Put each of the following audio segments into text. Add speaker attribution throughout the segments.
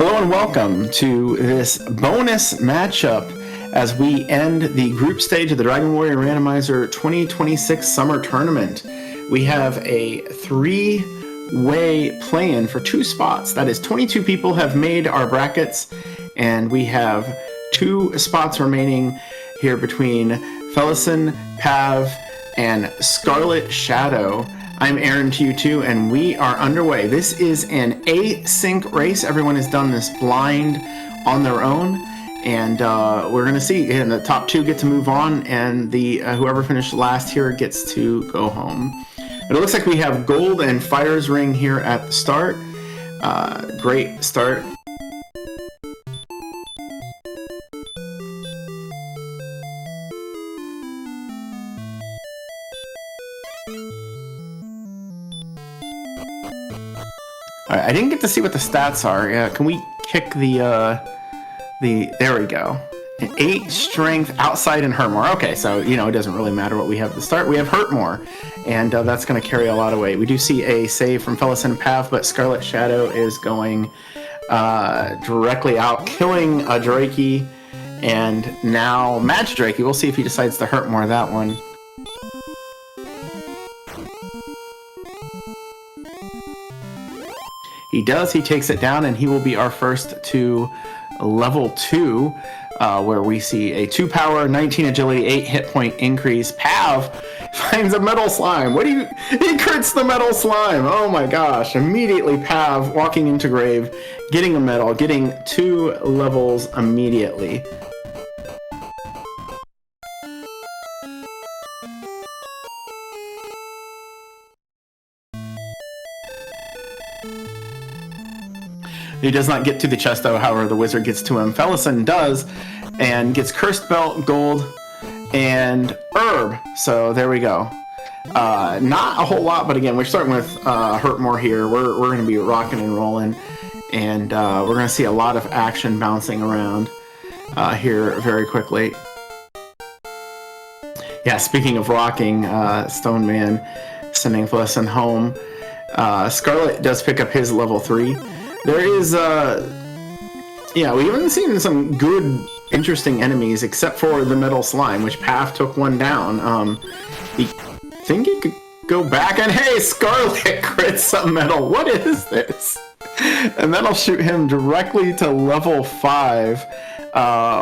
Speaker 1: Hello and welcome to this bonus matchup as we end the group stage of the Dragon Warrior Randomizer 2026 Summer Tournament. We have a three-way play-in for 2 spots. That is, 22 people have made our brackets, and we have 2 spots remaining here between Felissan, Pav, and ScarletShadoww. I'm Aaron Q2, and we are underway. This is an async race. Everyone has done this blind on their own, and we're going to see. And the top 2 get to move on, and the whoever finished last here gets to go home. But it looks like we have Gold and Fire's Ring here at the start. Great start. I didn't get to see what the stats are. Yeah, can we kick the there we go. 8 strength outside and hurt more. Okay, so it doesn't really matter what we have at the start. We have hurt more, and that's going to carry a lot of weight. We do see a save from Felissan and Pav, but ScarletShadoww is going directly out, killing a Drakey, and now Match Drakey. We'll see if he decides to hurt more that one. He does. He takes it down, and he will be our first to level 2, where we see a 2 power, 19 agility, 8 hit point increase. Pav finds a metal slime. He crits the metal slime. Oh my gosh. Immediately Pav walking into grave, getting a medal, getting 2 levels immediately. He does not get to the chest, though. However, the wizard gets to him. Felissan does, and gets Cursed Belt, Gold, and Herb. So there we go. Not a whole lot, but again, we're starting with Hurt More here. We're going to be rocking and rolling, and we're going to see a lot of action bouncing around here very quickly. Yeah, speaking of rocking, Stone Man sending Felissan home. Scarlet does pick up his level 3. There is, we haven't seen some good, interesting enemies, except for the Metal Slime, which Pav took one down. I think he could go back, and hey, Scarlet crits some metal. What is this? And that'll shoot him directly to level 5,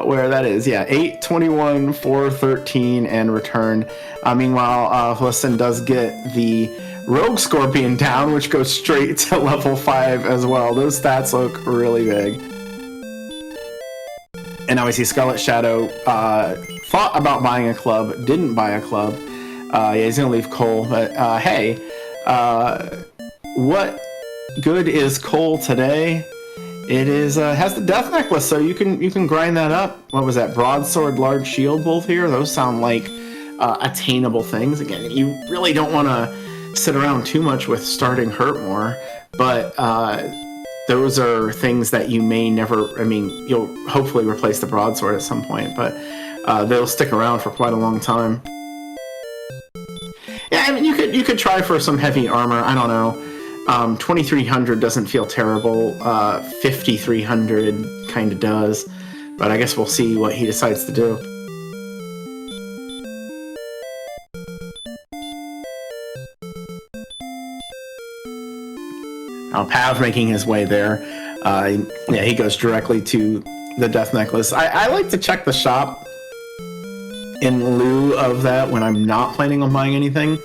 Speaker 1: where that is, 8, 21, 4, 13, and return. Meanwhile, Felissan does get the Rogue Scorpion down, which goes straight to level 5 as well. Those stats look really big. And now we see ScarletShadoww thought about buying a club, didn't buy a club. He's gonna leave Cole, but hey, what good is Cole today? It is has the Death Necklace, so you can grind that up. What was that? Broadsword, Large Shield, both here. Those sound like attainable things. Again, you really don't want to sit around too much with starting Hurt More, but those are things that you may never, you'll hopefully replace the broadsword at some point, but they'll stick around for quite a long time. Yeah, you could try for some heavy armor. I don't know. 2300 doesn't feel terrible. 5300 kind of does, but I guess we'll see what he decides to do. Pav making his way there. He goes directly to the Death Necklace. I like to check the shop in lieu of that when I'm not planning on buying anything.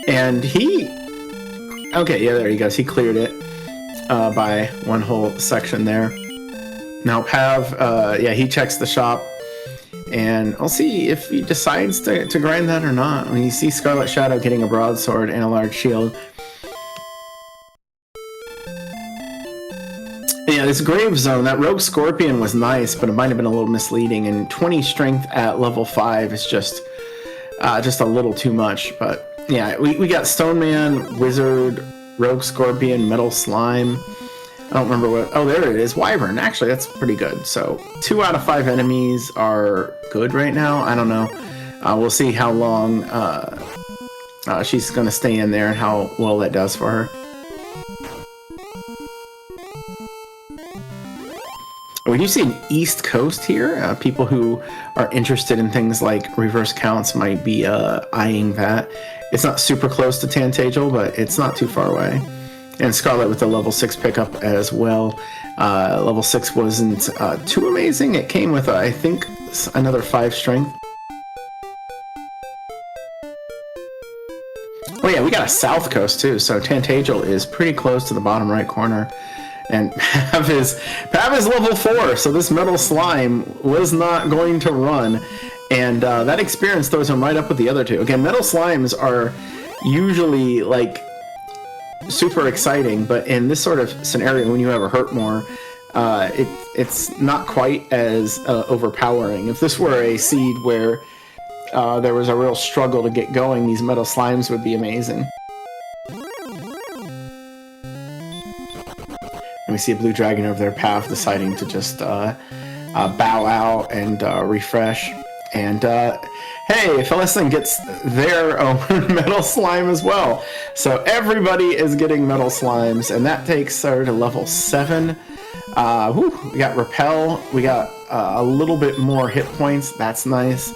Speaker 1: And there he goes. He cleared it by one whole section there. Now Pav, he checks the shop, and I'll see if he decides to grind that or not. When you see ScarletShadoww getting a broadsword and a large shield. Yeah, this Grave Zone, that Rogue Scorpion was nice, but it might have been a little misleading, and 20 strength at level 5 is just a little too much. But yeah, we got Stone Man, Wizard, Rogue Scorpion, Metal Slime. I don't remember what... Oh, there it is. Wyvern. Actually, that's pretty good. So 2 out of 5 enemies are good right now. I don't know. We'll see how long she's going to stay in there and how well that does for her. We do see an East Coast here. People who are interested in things like reverse counts might be eyeing that. It's not super close to Tantagel, but it's not too far away. And Scarlet with the level 6 pickup as well. Level 6 wasn't too amazing. It came with, I think, another 5 strength. Oh yeah, we got a South Coast too, so Tantagel is pretty close to the bottom right corner. And Pav is level 4, so this Metal Slime was not going to run. And that experience throws him right up with the other two. Again, Metal Slimes are usually like super exciting, but in this sort of scenario, when you have a hurt more, it's not quite as overpowering. If this were a seed where there was a real struggle to get going, these Metal Slimes would be amazing. And we see a blue dragon over there, Pav deciding to just bow out and refresh. And hey, Felissan gets their own Metal Slime as well. So everybody is getting Metal Slimes, and that takes her to level 7. We got Repel. We got a little bit more hit points. That's nice.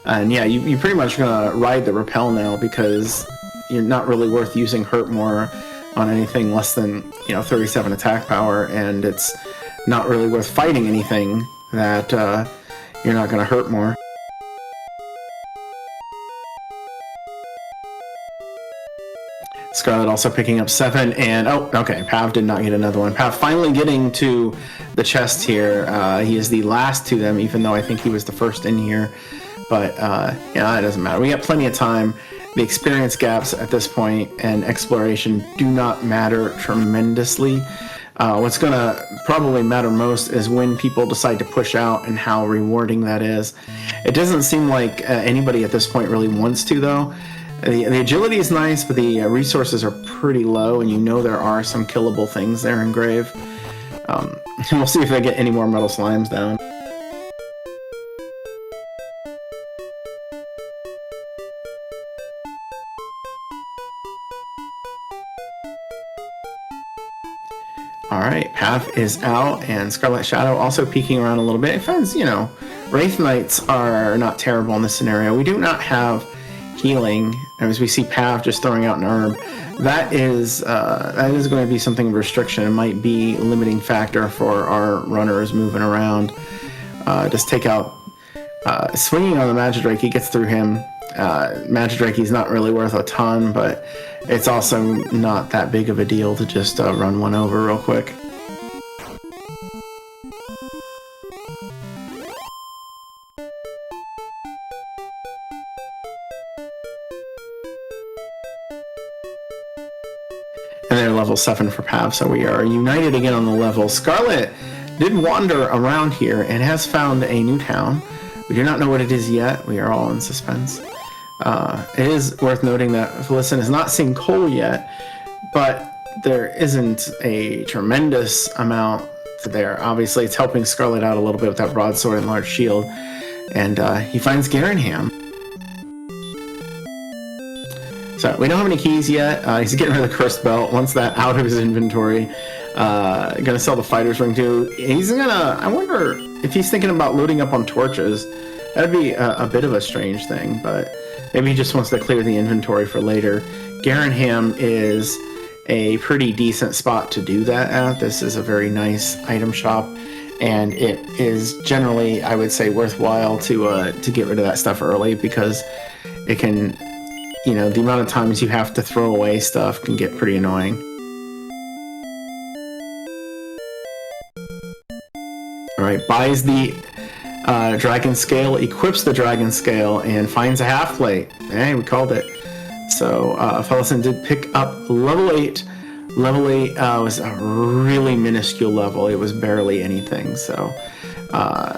Speaker 1: And yeah, you're pretty much gonna ride the Repel now because you're not really worth using Hurt more on anything less than 37 attack power, and it's not really worth fighting anything that you're not gonna hurt more. Scarlet also picking up 7, and oh, okay, Pav did not get another one. Pav finally getting to the chest here. He is the last to them, even though I think he was the first in here. But it doesn't matter. We got plenty of time. The experience gaps at this point and exploration do not matter tremendously. What's going to probably matter most is when people decide to push out and how rewarding that is. It doesn't seem like anybody at this point really wants to, though. The agility is nice, but the resources are pretty low, and there are some killable things there in Grave. We'll see if they get any more Metal Slimes down. Alright, Pav is out, and ScarletShadoww also peeking around a little bit. It finds, Wraith Knights are not terrible in this scenario. We do not have healing, as we see Pav just throwing out an herb. That is going to be something of a restriction. It might be a limiting factor for our runners moving around. Just take out swinging on the Magidrake. He gets through him. Magidrake's not really worth a ton, but it's also not that big of a deal to just run one over real quick. And they're level 7 for Pav, so we are united again on the level. Scarlet did wander around here and has found a new town. We do not know what it is yet. We are all in suspense. It is worth noting that Felissan has not seen Cole yet, but there isn't a tremendous amount there. Obviously, it's helping Scarlet out a little bit with that broadsword and large shield. And he finds Garenham. So we don't have any keys yet. He's getting rid of the cursed belt. Once that out of his inventory, gonna sell the fighter's ring too. He's gonna. I wonder if he's thinking about loading up on torches. That'd be a bit of a strange thing, but maybe he just wants to clear the inventory for later. Garenham is a pretty decent spot to do that at. This is a very nice item shop, and it is generally, I would say, worthwhile to get rid of that stuff early because it can. The amount of times you have to throw away stuff can get pretty annoying. Alright, buys the dragon scale, equips the dragon scale, and finds a half plate. Hey, we called it. So, Felissan did pick up level 8. Level 8 was a really minuscule level. It was barely anything. So,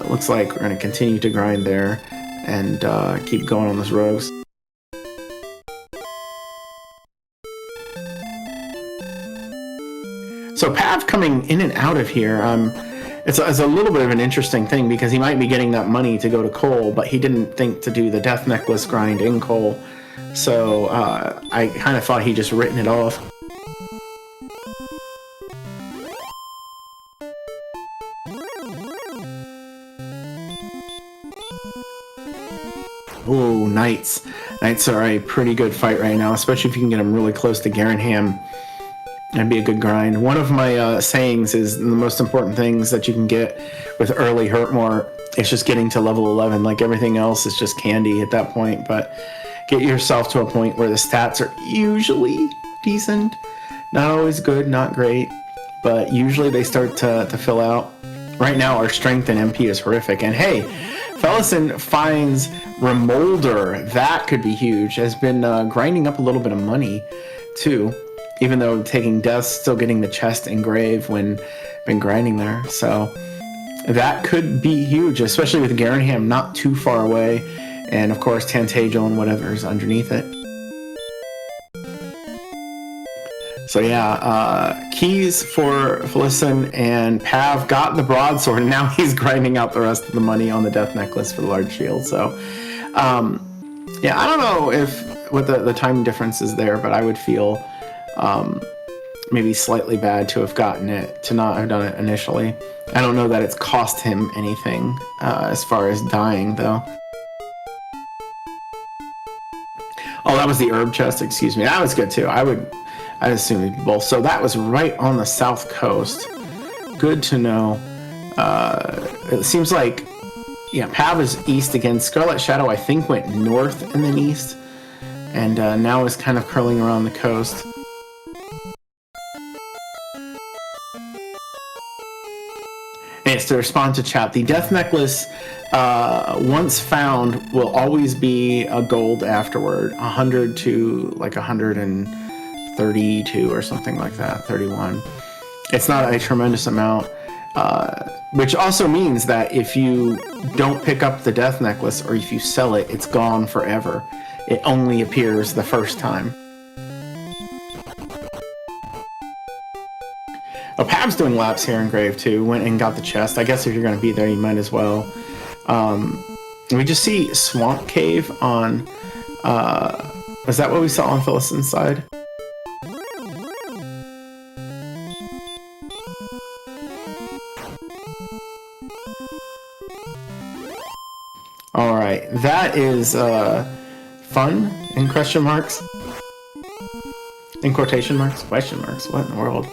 Speaker 1: looks like we're going to continue to grind there and keep going on this rogues. So Pav coming in and out of here, it's a little bit of an interesting thing because he might be getting that money to go to Cole, but he didn't think to do the Death Necklace grind in Cole. So I kind of thought he just written it off. Ooh, Knights. Knights are a pretty good fight right now, especially if you can get them really close to Garanham. That'd be a good grind. One of my sayings is the most important things that you can get with early Hurtmore is just getting to level 11. Like everything else is just candy at that point, but get yourself to a point where the stats are usually decent. Not always good, not great, but usually they start to fill out. Right now, our strength and MP is horrific. And hey, Felissan finds Remolder. That could be huge. Has been grinding up a little bit of money, too. Even though taking deaths, still getting the chest and grave when been grinding there. So that could be huge, especially with Garanham not too far away. And of course, Tantagel and whatever's underneath it. So yeah, keys for Felissan, and Pav got the broadsword, and now he's grinding out the rest of the money on the death necklace for the large shield. So yeah, I don't know if what the time difference is there, but I would feel maybe slightly bad to have gotten it, to not have done it initially. I don't know that it's cost him anything as far as dying, though. Oh, that was the herb chest, excuse me. That was good, too. I'd assume it'd be both. So that was right on the south coast. Good to know. It seems like, yeah, Pav is east again. ScarletShadoww, I think, went north and then east. And now is kind of curling around the coast. Yes, to respond to chat, the death necklace, once found, will always be a gold afterward. 100 to like 132 or something like that, 31. It's not a tremendous amount, which also means that if you don't pick up the death necklace or if you sell it, it's gone forever. It only appears the first time. Oh, Pav's doing laps here in Grave too. Went and got the chest. I guess if you're going to be there, you might as well. We just see Swamp Cave on... was that what we saw on Felissan's side? Alright, that is fun, in question marks. In quotation marks? Question marks, what in the world?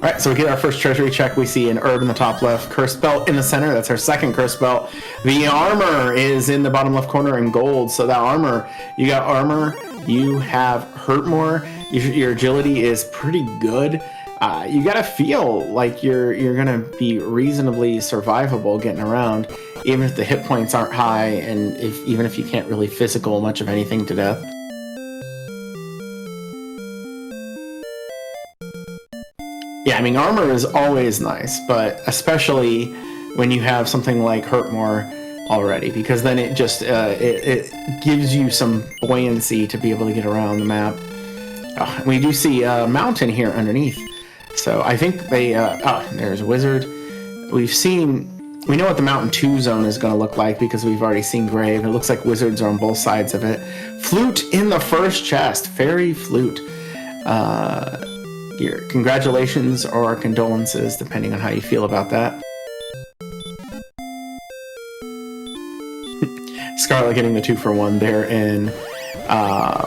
Speaker 1: Alright, so we get our first treasury check. We see an herb in the top left, cursed belt in the center. That's our second cursed belt. The armor is in the bottom left corner in gold. So that armor, you got armor, you have hurt more, your agility is pretty good. You gotta feel like you're gonna be reasonably survivable getting around, even if the hit points aren't high, and even if you can't really physical much of anything to death. Yeah, I mean, armor is always nice, but especially when you have something like Hurt More already, because then it just it gives you some buoyancy to be able to get around the map. We do see a mountain here underneath, so I think they... there's a wizard. We know what the Mountain 2 zone is going to look like because we've already seen Grave. It looks like wizards are on both sides of it. Flute in the first chest. Fairy Flute. Your congratulations or condolences, depending on how you feel about that. Scarlet getting the 2-for-1 there in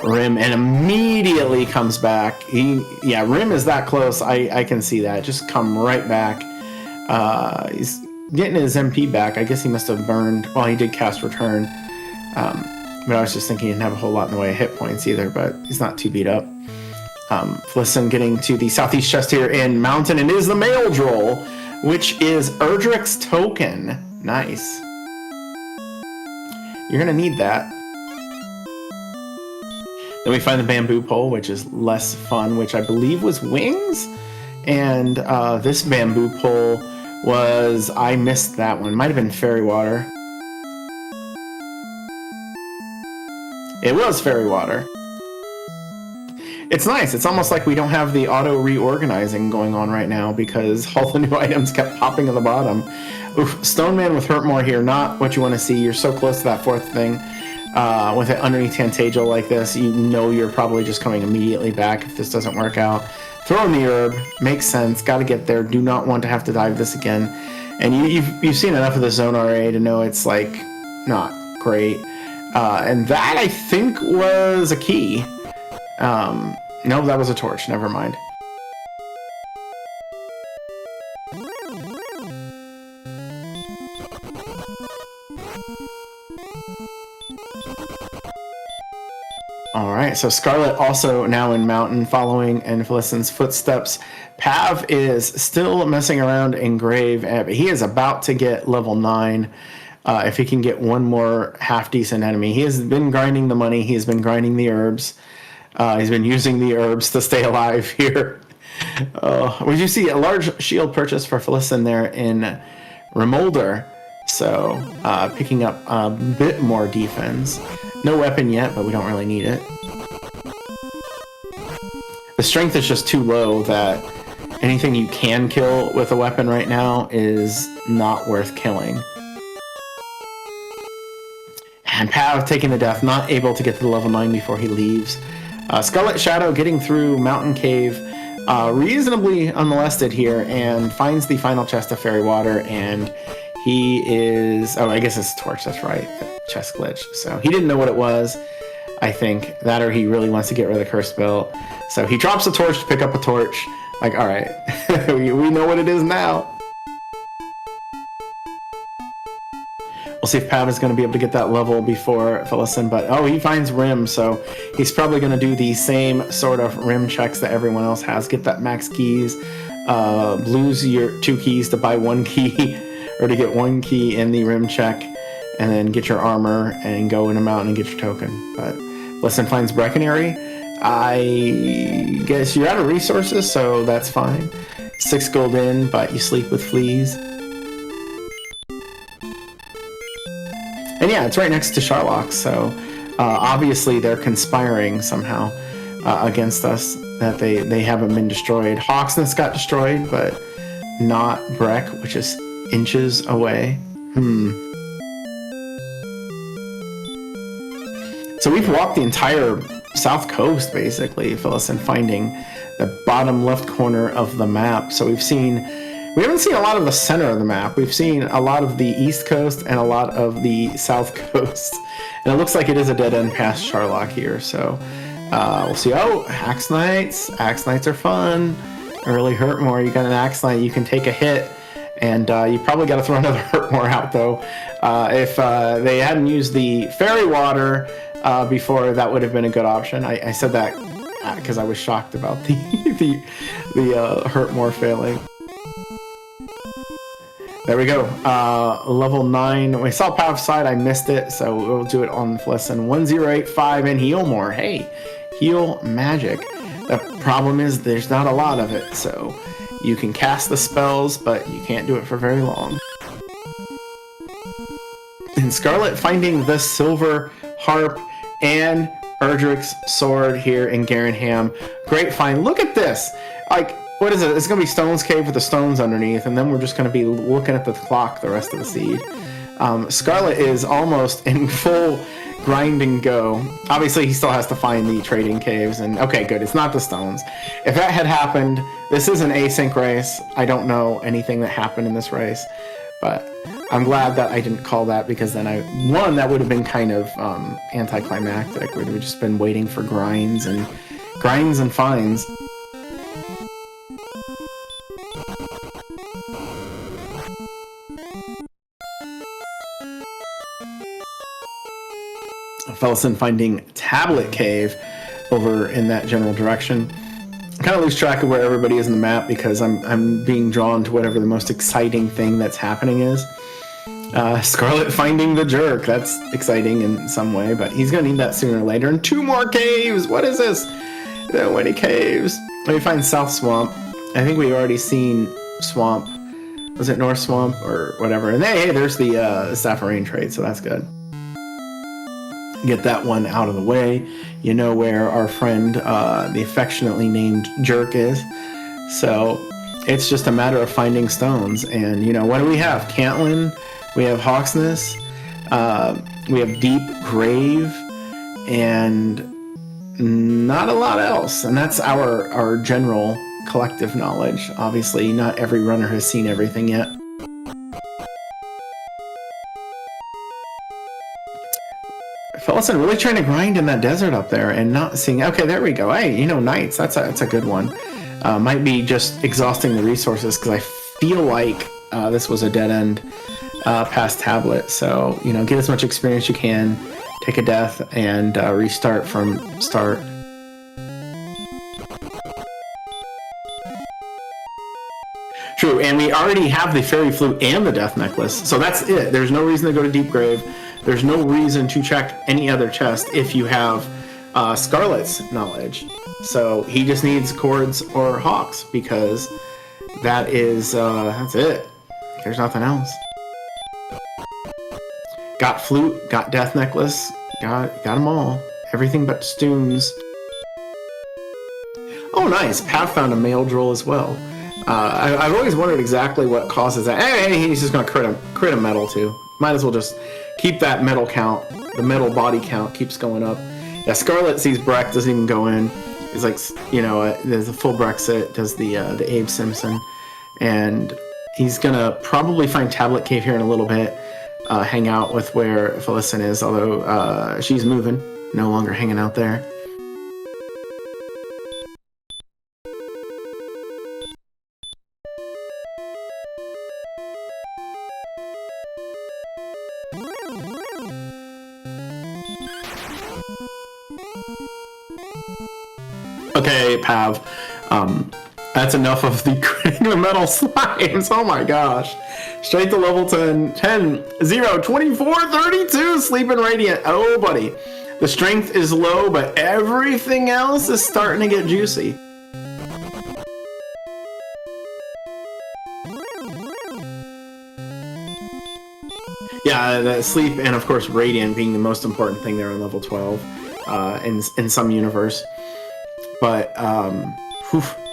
Speaker 1: Rim, and immediately comes back. Rim is that close. I can see that. Just come right back. He's getting his MP back. I guess he must have burned. Well, he did cast Return. But I was just thinking he didn't have a whole lot in the way of hit points either, but he's not too beat up. Felissan getting to the southeast chest here in Mountain, and it is the mail droll, which is Erdrick's token. Nice. You're gonna need that. Then we find the bamboo pole, which is less fun, which I believe was wings. And this bamboo pole was... I missed that one. Might have been fairy water. It was fairy water. It's nice. It's almost like we don't have the auto reorganizing going on right now because all the new items kept popping on the bottom. Oof, Stone Man with Hurt More here, not what you want to see. You're so close to that fourth thing. With it underneath Tantagel like this, you know you're probably just coming immediately back if this doesn't work out. Throw in the herb. Makes sense. Got to get there. Do not want to have to dive this again. And you've seen enough of the zone RA to know it's like not great. And that I think was a key. No, that was a torch. Never mind. Alright, so Scarlet also now in Mountain, following in Felissan's footsteps. Pav is still messing around in Grave, but he is about to get level 9 if he can get one more half-decent enemy. He has been grinding the money, he's been grinding the herbs. He's been using the herbs to stay alive here. Would you see a large shield purchase for Felissan there in Remolder? So picking up a bit more defense. No weapon yet, but we don't really need it. The strength is just too low that anything you can kill with a weapon right now is not worth killing. And Pav taking the death, not able to get to the level 9 before he leaves. ScarletShadoww getting through Mountain Cave reasonably unmolested here and finds the final chest of fairy water, and he is... Oh, I guess it's a torch, that's right. Chest glitch. So he didn't know what it was, I think. That or he really wants to get rid of the curse belt. So he drops a torch to pick up a torch. Like, alright, we know what it is now. We'll see if Pav is going to be able to get that level before Felissan, but oh, he finds Rim, so he's probably going to do the same sort of Rim checks that everyone else has. Get that max keys, lose your 2 keys to buy 1 key, or to get 1 key in the Rim check, and then get your armor and go in a mountain and get your token. But Felissan finds Brecconary. I guess you're out of resources, so that's fine. 6 gold in, but you sleep with fleas. And yeah, it's right next to Sharlock, so obviously they're conspiring somehow against us, that they haven't been destroyed. Hawksness got destroyed, but not Breck, which is inches away. So we've walked the entire south coast, basically, Felissan, finding the bottom left corner of the map. So we haven't seen a lot of the center of the map. We've seen a lot of the east coast and a lot of the south coast. And it looks like it is a dead-end past Sharlock here. So we'll see. Oh, Axe Knights. Axe Knights are fun. They really hurt more. You got an Axe Knight, you can take a hit. And you probably got to throw another hurt more out, though. If they hadn't used the fairy water before, that would have been a good option. I said that because I was shocked about the hurt more failing. There we go. Level 9. We saw Pav's side. I missed it, so we'll do it on Felissan. 1085 and heal more. Hey, heal magic. The problem is there's not a lot of it, so you can cast the spells, but you can't do it for very long. And Scarlet finding the silver harp and Erdrick's sword here in Garenham. Great find. Look at this. Like, what is it? It's going to be Stone's Cave with the stones underneath, and then we're just going to be looking at the clock the rest of the seed. Scarlet is almost in full grind and go. Obviously, he still has to find the trading caves, and okay, good. It's not the stones. If that had happened, this is an async race. I don't know anything that happened in this race, but I'm glad that I didn't call that, because then that would have been kind of anticlimactic. We'd have just been waiting for grinds and finds. Felissan finding Tablet Cave over in that general direction. I kind of lose track of where everybody is in the map because I'm being drawn to whatever the most exciting thing that's happening is. Scarlet finding the jerk. That's exciting in some way, but he's going to need that sooner or later. And 2 more caves! What is this? So many caves. Let me find South Swamp. I think we've already seen Swamp. Was it North Swamp or whatever? And hey, there's the Staff of Rain trade, so that's good. Get that one out of the way. You know where our friend, the affectionately named Jerk, is. So it's just a matter of finding stones. And, you know, what do we have? Cantlin, we have Hawksness, we have Deep Grave, and not a lot else. And that's our general collective knowledge. Obviously, not every runner has seen everything yet. Felissan really trying to grind in that desert up there and not seeing. Okay, there we go. Hey, you know, knights. That's a good one. Might be just exhausting the resources because I feel like this was a dead end past tablet. So you know, get as much experience you can, take a death, and restart from start. True, and we already have the fairy flute and the death necklace, so that's it. There's no reason to go to Deep Grave. There's no reason to check any other chest if you have Scarlet's knowledge. So he just needs Cords or Hawks because that is that's it. There's nothing else. Got flute, got death necklace, got them all. Everything but Stoons. Oh, nice. Pav found a male droll as well. I've always wondered exactly what causes that. Hey, he's just gonna crit a metal too. Might as well just keep that metal count. The metal body count keeps going up. Yeah, Scarlet sees Breck, doesn't even go in. He's like, you know, there's a full Brexit, does the Abe Simpson, and he's gonna probably find Tablet Cave here in a little bit. Hang out with where Felissan is, although she's moving, no longer hanging out there. Okay, Pav. That's enough of the critting the metal slimes. Oh my gosh. Straight to level 10. 10, 0, 24, 32. Sleeping Radiant. Oh, buddy. The strength is low, but everything else is starting to get juicy. Yeah, the sleep and, of course, Radiant being the most important thing there on level 12 in some universe. But,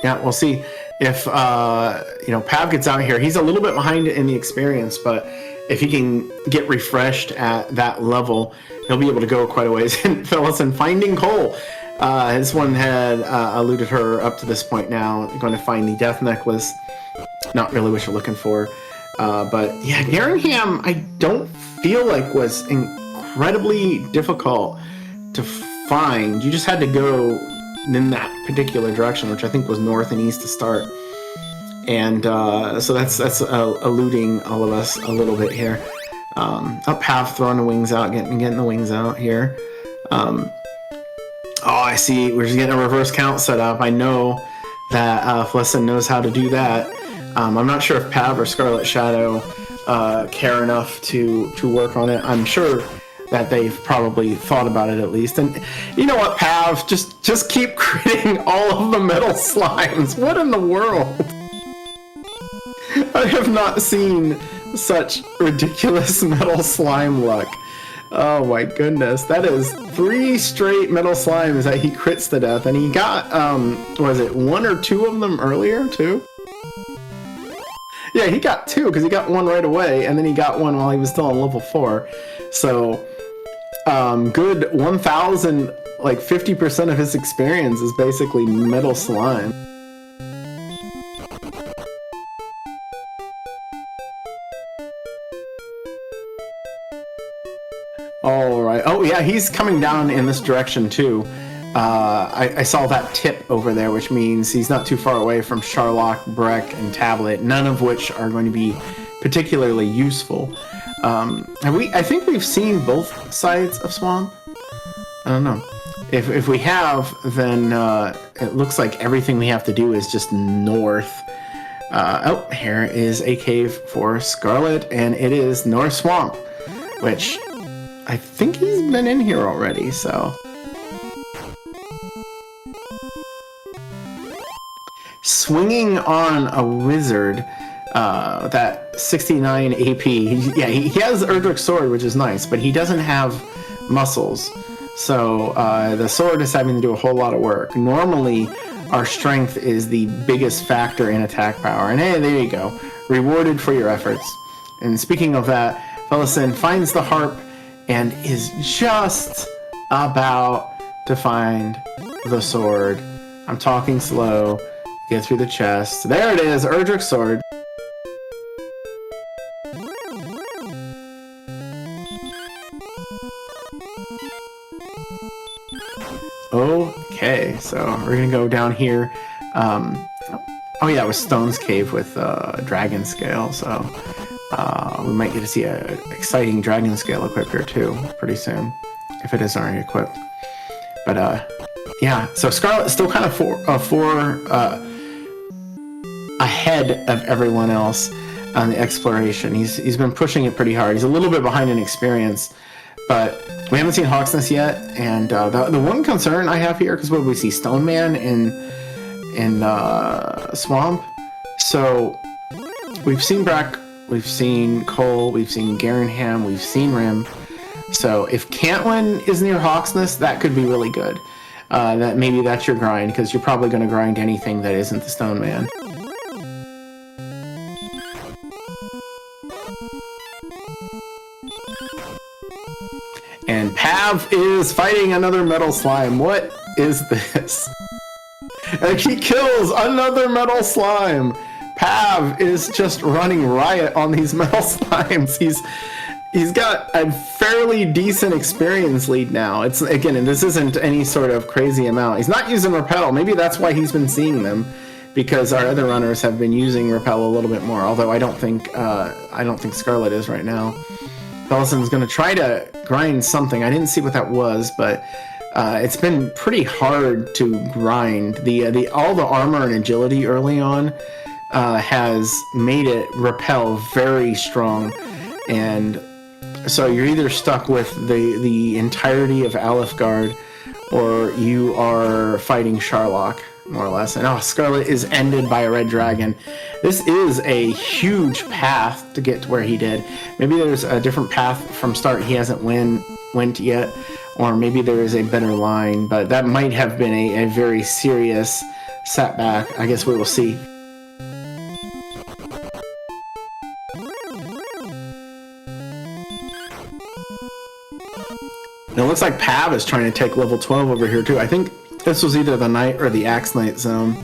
Speaker 1: yeah, we'll see if, you know, Pav gets out here. He's a little bit behind in the experience, but if he can get refreshed at that level, he'll be able to go quite a ways. And Felissan finding Cole. This one had eluded her up to this point now. Going to find the Death Necklace. Not really what you're looking for. But, yeah, Garingham, I don't feel like was incredibly difficult to find. You just had to go in that particular direction, which I think was north and east to start, and so that's eluding all of us a little bit here. Up half, throwing the wings out, getting the wings out here. Oh, I see. We're just getting a reverse count set up. I know that Felissan knows how to do that. I'm not sure if Pav or ScarletShadoww care enough to work on it. I'm sure that they've probably thought about it at least. And you know what, Pav? Just keep critting all of the metal slimes. What in the world? I have not seen such ridiculous metal slime luck. Oh my goodness. That is 3 straight metal slimes that he crits to death. And he got, was it 1 or 2 of them earlier too? Yeah, he got 2 because he got 1 right away. And then he got 1 while he was still on level 4. So, good 1,000, like 50% of his experience is basically metal slime. All right. Oh yeah, he's coming down in this direction too. I saw that tip over there, which means he's not too far away from Charlock, Breck, and Tablet, none of which are going to be particularly useful. I think we've seen both sides of Swamp. I don't know. If we have, then it looks like everything we have to do is just north. Oh, here is a cave for Scarlet, and it is North Swamp, which I think he's been in here already, so. Swinging on a wizard. That 69 AP. He has Erdrick's sword, which is nice, but he doesn't have muscles. So the sword is having to do a whole lot of work. Normally, our strength is the biggest factor in attack power. And hey, there you go. Rewarded for your efforts. And speaking of that, Felissan finds the harp and is just about to find the sword. I'm talking slow. Get through the chest. There it is, Erdrick's sword. Okay, so we're gonna go down here. Oh yeah, it was Stone's Cave with Dragon Scale, so we might get to see an exciting Dragon Scale equipped here too pretty soon, if it isn't already equipped. But yeah, so Scarlet's still kind of four ahead of everyone else on the exploration. He's been pushing it pretty hard. He's a little bit behind in experience, but we haven't seen Hawksness yet. And the one concern I have here, because what we see Stone Man in Swamp. So we've seen Brack, we've seen Cole, we've seen Garenham, we've seen Rim. So if Cantlin is near Hawksness, that could be really good. That maybe that's your grind, because you're probably going to grind anything that isn't the Stone Man. And Pav is fighting another metal slime. What is this? And he kills another metal slime. Pav is just running riot on these metal slimes. He's got a fairly decent experience lead now. It's again, and this isn't any sort of crazy amount. He's not using Repel. Maybe that's why he's been seeing them, because our other runners have been using Repel a little bit more. Although I don't think Scarlet is right now. Felissan's gonna try to grind something. I didn't see what that was, but it's been pretty hard to grind. All the armor and agility early on has made it Repel very strong, and so you're either stuck with the entirety of Alifgard, or you are fighting Sharlock, more or less. And Scarlet is ended by a red dragon. This is a huge path to get to where he did. Maybe there's a different path from start he hasn't went yet, or maybe there is a better line, but that might have been a very serious setback. I guess we will see. And it looks like Pav is trying to take level 12 over here too. I think this was either the Knight or the Axe Knight zone.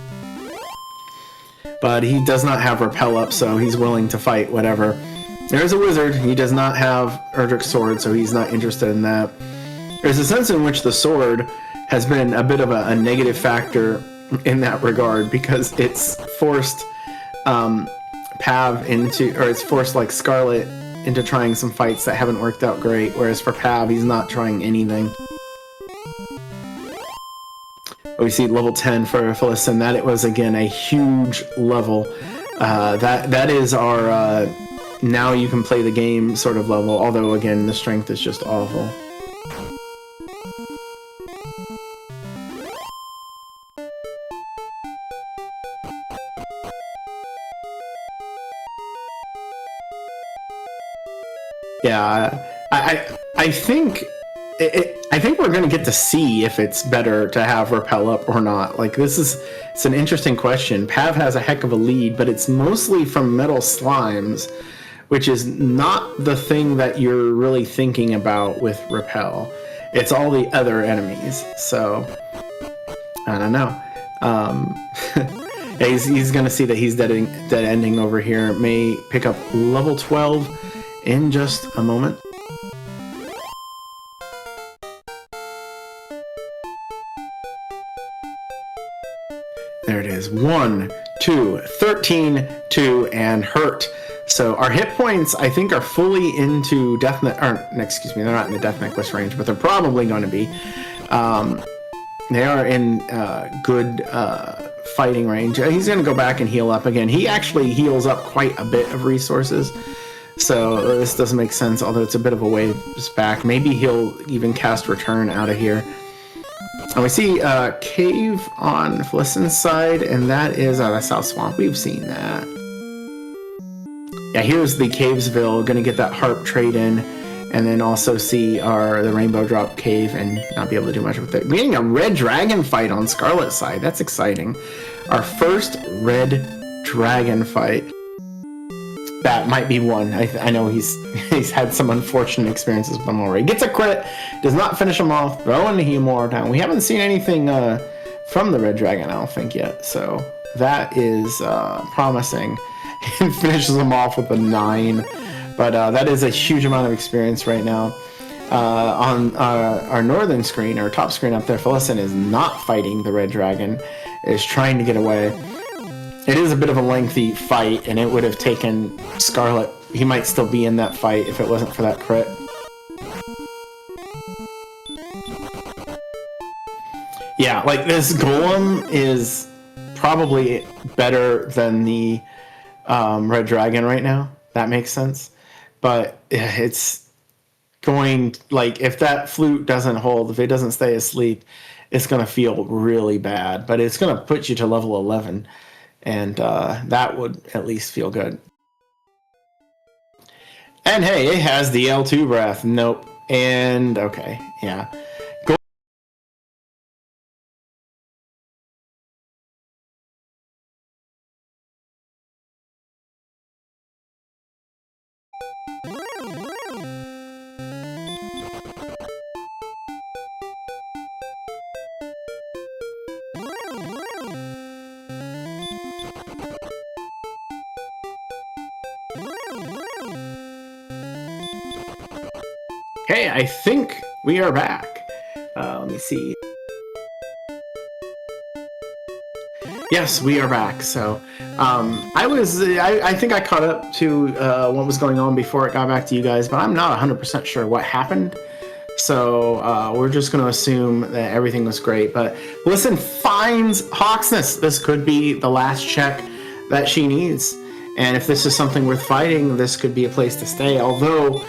Speaker 1: But he does not have Repel up, so he's willing to fight whatever. There's a Wizard. He does not have Erdrick's Sword, so he's not interested in that. There's a sense in which the sword has been a bit of a negative factor in that regard, because it's forced Pav into, or it's forced like Scarlet into trying some fights that haven't worked out great, whereas for Pav, he's not trying anything. We see level 10 for Felissan. That it was, again, a huge level. That is our now you can play the game sort of level, although, again, the strength is just awful. Yeah, I think I think we're gonna get to see if it's better to have Repel up or not. Like, it's an interesting question. Pav has a heck of a lead, but it's mostly from metal slimes, which is not the thing that you're really thinking about with Repel. It's all the other enemies. So I don't know. Yeah, he's gonna see that he's dead ending over here. May pick up level 12 in just a moment. There it is. 1, 2, 13, 2, and hurt. So our hit points, I think, are fully into Death excuse me, they're not in the Death Necklace range, but they're probably going to be. They are in good fighting range. He's going to go back and heal up again. He actually heals up quite a bit of resources. So this doesn't make sense, although it's a bit of a ways back. Maybe he'll even cast Return out of here. And we see Cave on Felissan's side, and that is that's South Swamp. We've seen that. Yeah, here's the Cavesville. Gonna get that Harp trade in, and then also see the Rainbow Drop Cave and not be able to do much with it. We're getting a Red Dragon fight on Scarlet's side. That's exciting. Our first Red Dragon fight. That might be one. I know he's had some unfortunate experiences with them already. Gets a crit, does not finish him off, throwing the Humor down. We haven't seen anything from the Red Dragon, I don't think, yet. So that is promising. And finishes him off with a 9. But that is a huge amount of experience right now. On our northern screen, our top screen up there, Felissan is not fighting the red dragon, is trying to get away. It is a bit of a lengthy fight, and it would have taken Scarlet. He might still be in that fight if it wasn't for that crit. Yeah, like this golem is probably better than the red dragon right now. That makes sense. But it's going, like, if that flute doesn't hold, if it doesn't stay asleep, it's going to feel really bad. But it's going to put you to level 11, and that would at least feel good. And hey, it has the L2 breath. Nope. And okay, yeah. Hey, I think we are back. Let me see. Yes, we are back. So, I think I caught up to what was going on before it got back to you guys, but I'm not 100% sure what happened. So we're just going to assume that everything was great. But listen, finds Hawksness. This could be the last check that she needs. And if this is something worth fighting, this could be a place to stay. Although,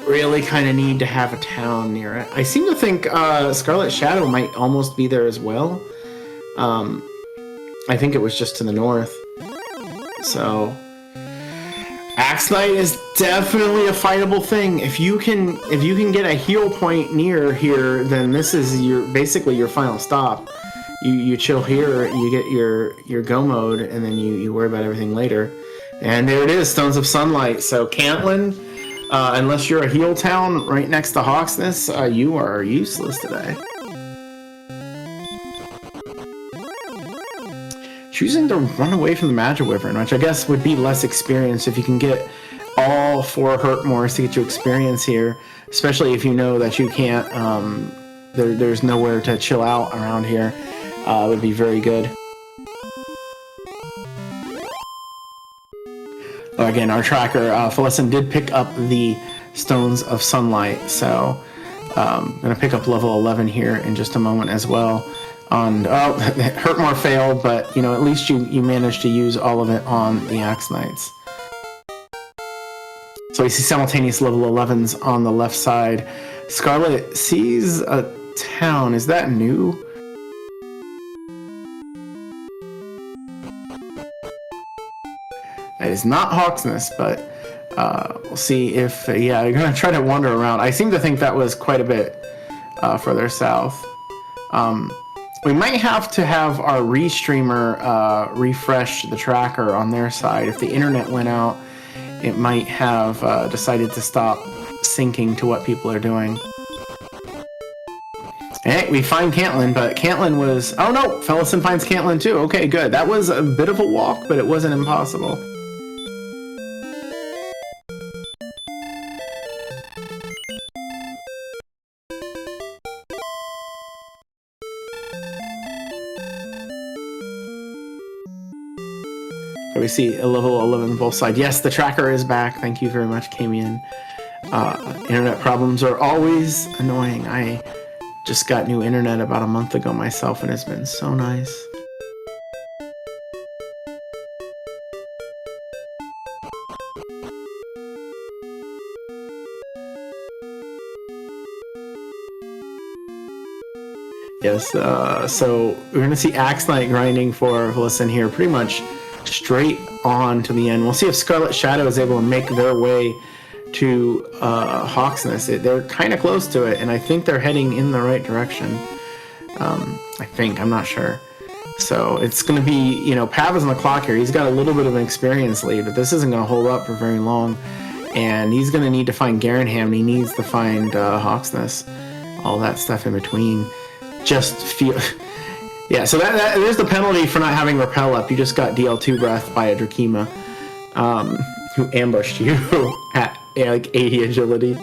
Speaker 1: really kind of need to have a town near it. I seem to think ScarletShadoww might almost be there as well. I think it was just to the north. So Axe Knight is definitely a fightable thing. If you can get a heal point near here, then this is basically your final stop. You chill here, you get your go mode, and then you worry about everything later. And there it is, Stones of Sunlight. So Cantlin, unless you're a heal town right next to Hawksness, you are useless today. Choosing to run away from the Magic Wyvern, which I guess would be less experience if you can get all 4 Hurtmores to get you experience here, especially if you know that you can't, there's nowhere to chill out around here. Would be very good. Again, our tracker, Felissan did pick up the Stones of Sunlight, so I'm going to pick up level 11 here in just a moment as well. And Hurtmore failed, but you know, at least you managed to use all of it on the Axe Knights. So we see simultaneous level 11s on the left side. Scarlet sees a town. Is that new? It is not Hawksness, but we'll see if, yeah, you're going to try to wander around. I seem to think that was quite a bit further south. We might have to have our restreamer refresh the tracker on their side. If the internet went out, it might have decided to stop syncing to what people are doing. Hey, we find Cantlin, but Cantlin was... Oh no, Felissan finds Cantlin too. Okay, good. That was a bit of a walk, but it wasn't impossible. We see a level 11 on both sides. Yes, the tracker is back. Thank you very much, Camion. Internet problems are always annoying. I just got new internet about a month ago myself, and it's been so nice. Yes, so we're going to see Axe Knight grinding for Felissan here pretty much straight on to the end. We'll see if ScarletShadoww is able to make their way to Hawksness. They're kind of close to it, and I think they're heading in the right direction. I think, I'm not sure. So it's going to be, you know, Pav is on the clock here. He's got a little bit of an experience lead, but this isn't going to hold up for very long. And he's going to need to find Garanham, and he needs to find Hawksness. All that stuff in between. Just feel... Yeah, so there's the penalty for not having Repel up. You just got DL2 breath by a Drakima, who ambushed you at like 80 agility.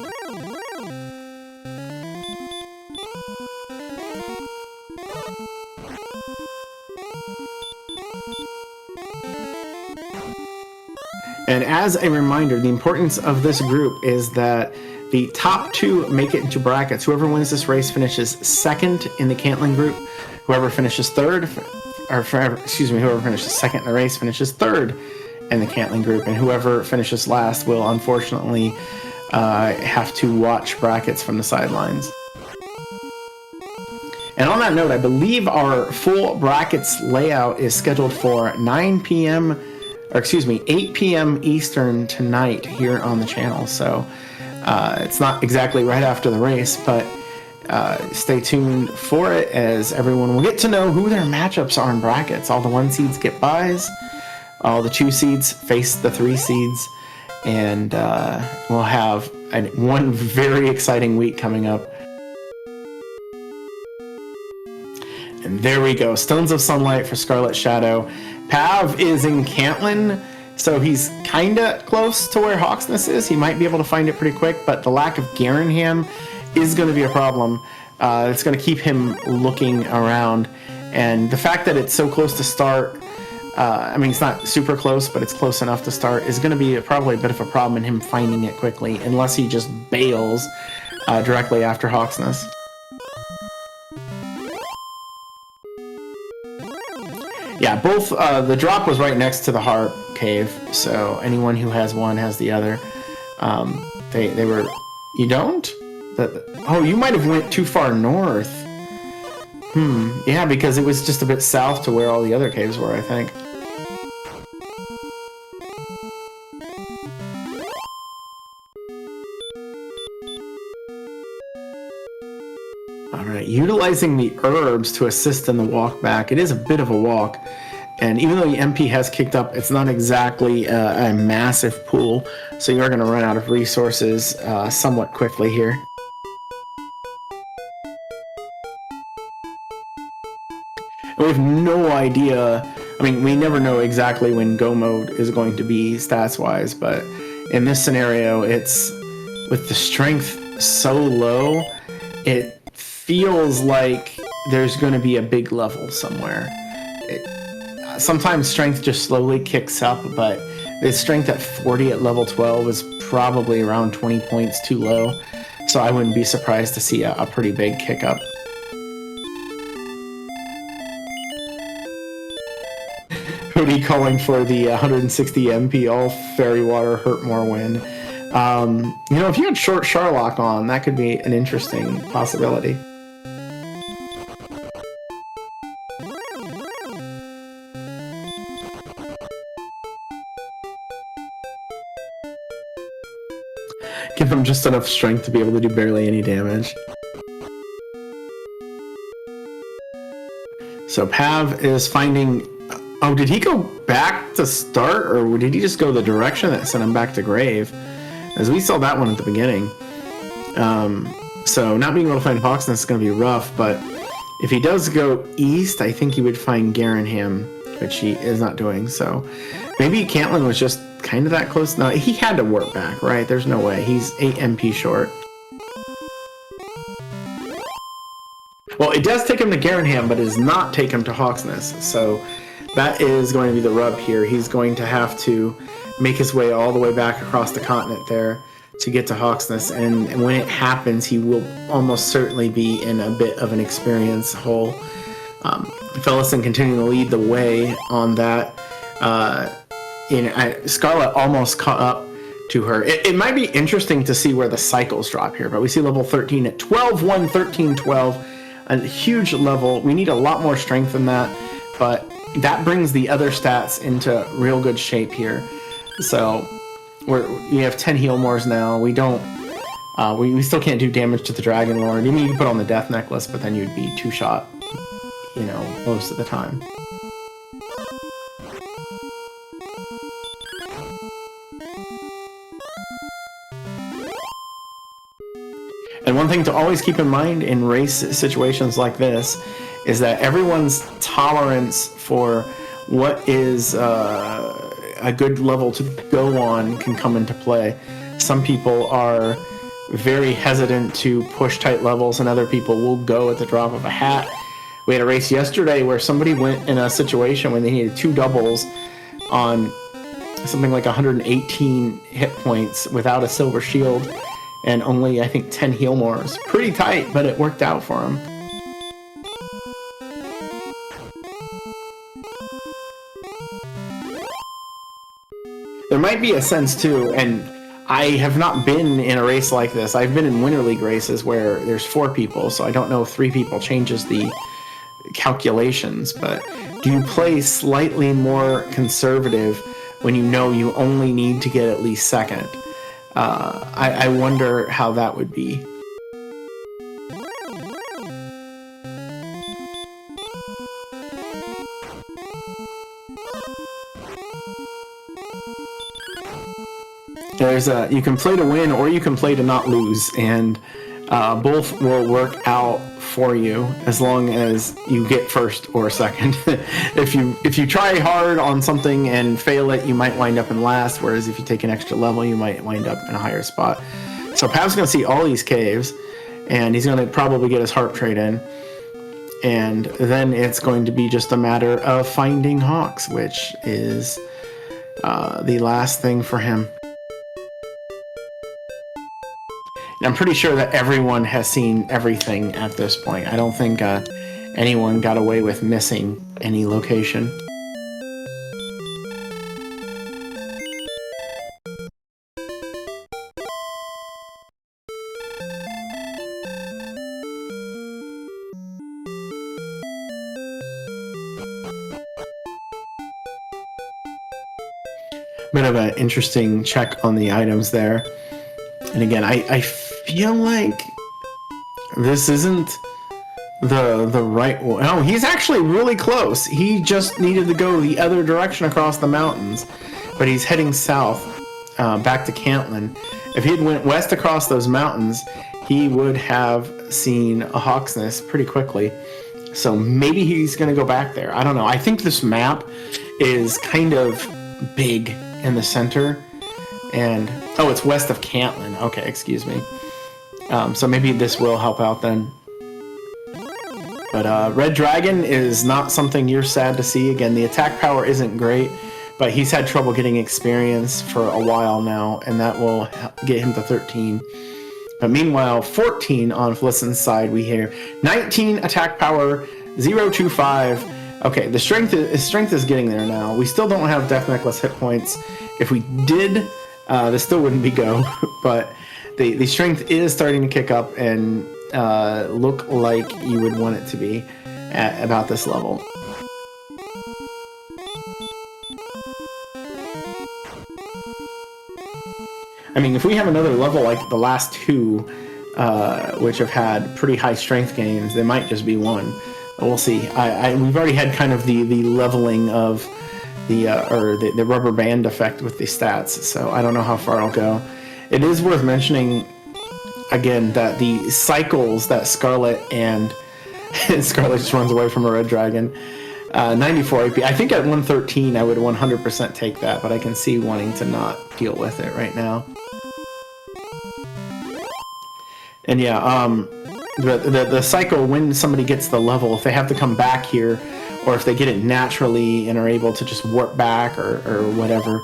Speaker 1: as a reminder, the importance of this group is that the top 2 make it into brackets. Whoever wins this race finishes second in the Cantling group. Whoever finishes third, whoever finishes second in the race finishes third in the Cantling group, and whoever finishes last will unfortunately have to watch brackets from the sidelines. And on that note, I believe our full brackets layout is scheduled for 8 p.m. Eastern tonight here on the channel. So it's not exactly right after the race, but stay tuned for it, as everyone will get to know who their matchups are in brackets. All the 1 seeds get buys, all the 2 seeds face the 3 seeds, and we'll have one very exciting week coming up. And there we go. Stones of Sunlight for ScarletShadoww. Pav is in Cantlin, so he's kind of close to where Hawksness is. He might be able to find it pretty quick, but the lack of Garenham is going to be a problem. It's going to keep him looking around. And the fact that it's so close to start, I mean, it's not super close, but it's close enough to start, is going to be probably a bit of a problem in him finding it quickly, unless he just bails directly after Hawksness. Yeah, both, the drop was right next to the Harp Cave, so anyone who has one has the other. They were... You don't? Oh, you might have went too far north. Yeah, because it was just a bit south to where all the other caves were, I think. Alright, utilizing the herbs to assist in the walk back. It is a bit of a walk, and even though the MP has kicked up, it's not exactly a massive pool, so you're going to run out of resources somewhat quickly here. And we have no idea, I mean, we never know exactly when go mode is going to be stats-wise, but in this scenario, it's with the strength so low, it feels like there's going to be a big level somewhere. Sometimes strength just slowly kicks up, but the strength at 40 at level 12 is probably around 20 points too low, so I wouldn't be surprised to see a pretty big kick up. Hoodie calling for the 160 MP all fairy water hurt more win. You know, if you had short Sharlock on, that could be an interesting possibility. Give him just enough strength to be able to do barely any damage. So Pav is finding... Oh, did he go back to start, or did he just go the direction that sent him back to Grave? As we saw that one at the beginning. So not being able to find Hawksness is going to be rough, but if he does go east, I think he would find Garenham, which he is not doing. So maybe Cantlin was just kind of that close. No, he had to work back, right? There's no way. He's 8 MP short. Well, it does take him to Garenham, but it does not take him to Hawksness. So that is going to be the rub here. He's going to have to make his way all the way back across the continent there to get to Hawksness. And when it happens, he will almost certainly be in a bit of an experience hole. Felissan continuing to lead the way on that. Scarlet almost caught up to her. It might be interesting to see where the cycles drop here, but we see level 13 at 12, 1, 13, 12. A huge level. We need a lot more strength than that, but that brings the other stats into real good shape here. So we have 10 heal mores now. We don't we still can't do damage to the Dragon Lord. You mean you can put on the Death Necklace, but then you'd be two-shot, you know, most of the time. And one thing to always keep in mind in race situations like this is that everyone's tolerance for what is a good level to go on can come into play. Some people are very hesitant to push tight levels, and other people will go at the drop of a hat. We had a race yesterday where somebody went in a situation when they needed 2 doubles on something like 118 hit points without a silver shield and only, I think, 10 heal mores. Pretty tight, but it worked out for him. There might be a sense too, and I have not been in a race like this. I've been in Winter League races where there's 4 people, so I don't know if 3 people changes the calculations, but do you play slightly more conservative when you know you only need to get at least second? I wonder how that would be. There's you can play to win or you can play to not lose, and both will work out for you as long as you get first or second. If you try hard on something and fail it, you might wind up in last, whereas if you take an extra level, you might wind up in a higher spot. So Pav's going to see all these caves, and he's going to probably get his heart trade in, and then it's going to be just a matter of finding Hawks, which is the last thing for him. And I'm pretty sure that everyone has seen everything at this point. I don't think anyone got away with missing any location. Bit of an interesting check on the items there. And again, I feel like this isn't the right one. Oh, he's actually really close. He just needed to go the other direction across the mountains, but he's heading south, back to Cantlin. If he had went west across those mountains, he would have seen a Hawk's Nest pretty quickly. So maybe he's going to go back there. I don't know. I think this map is kind of big in the center. And, oh, it's west of Cantlin. Okay, excuse me. So maybe this will help out then. But Red Dragon is not something you're sad to see. Again, the attack power isn't great, but he's had trouble getting experience for a while now, and that will get him to 13. But meanwhile, 14 on Felissan's side, we hear 19 attack power, 025. Okay, the strength is getting there now. We still don't have Death Necklace hit points. If we did, this still wouldn't be go, but the strength is starting to kick up and look like you would want it to be at about this level. I mean, if we have another level like the last two, which have had pretty high strength gains, they might just be one. We'll see. We've already had kind of the leveling of the rubber band effect with the stats, so I don't know how far I'll go. It is worth mentioning again that the cycles that Scarlet and Scarlet just runs away from a red dragon. 94 AP. I think at 113 I would 100% take that, but I can see wanting to not deal with it right now. And yeah, the cycle, when somebody gets the level, if they have to come back here, or if they get it naturally and are able to just warp back or whatever,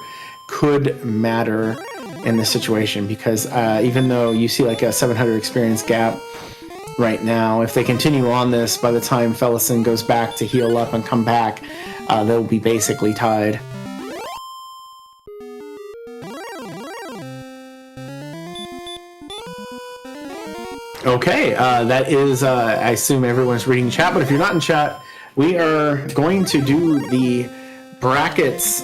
Speaker 1: could matter in this situation, because even though you see like a 700 experience gap right now, if they continue on this, by the time Felissan goes back to heal up and come back, they'll be basically tied. Okay, that is, I assume everyone's reading chat, but if you're not in chat, we are going to do the brackets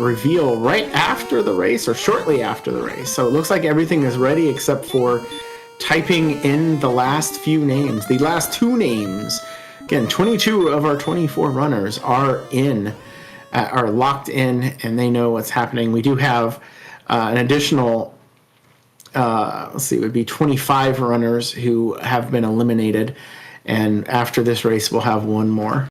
Speaker 1: reveal right after the race, or shortly after the race. So it looks like everything is ready except for typing in the last few names. The last two names, again, 22 of our 24 runners are locked in, and they know what's happening. We do have an additional, let's see, it would be 25 runners who have been eliminated, and after this race we'll have one more.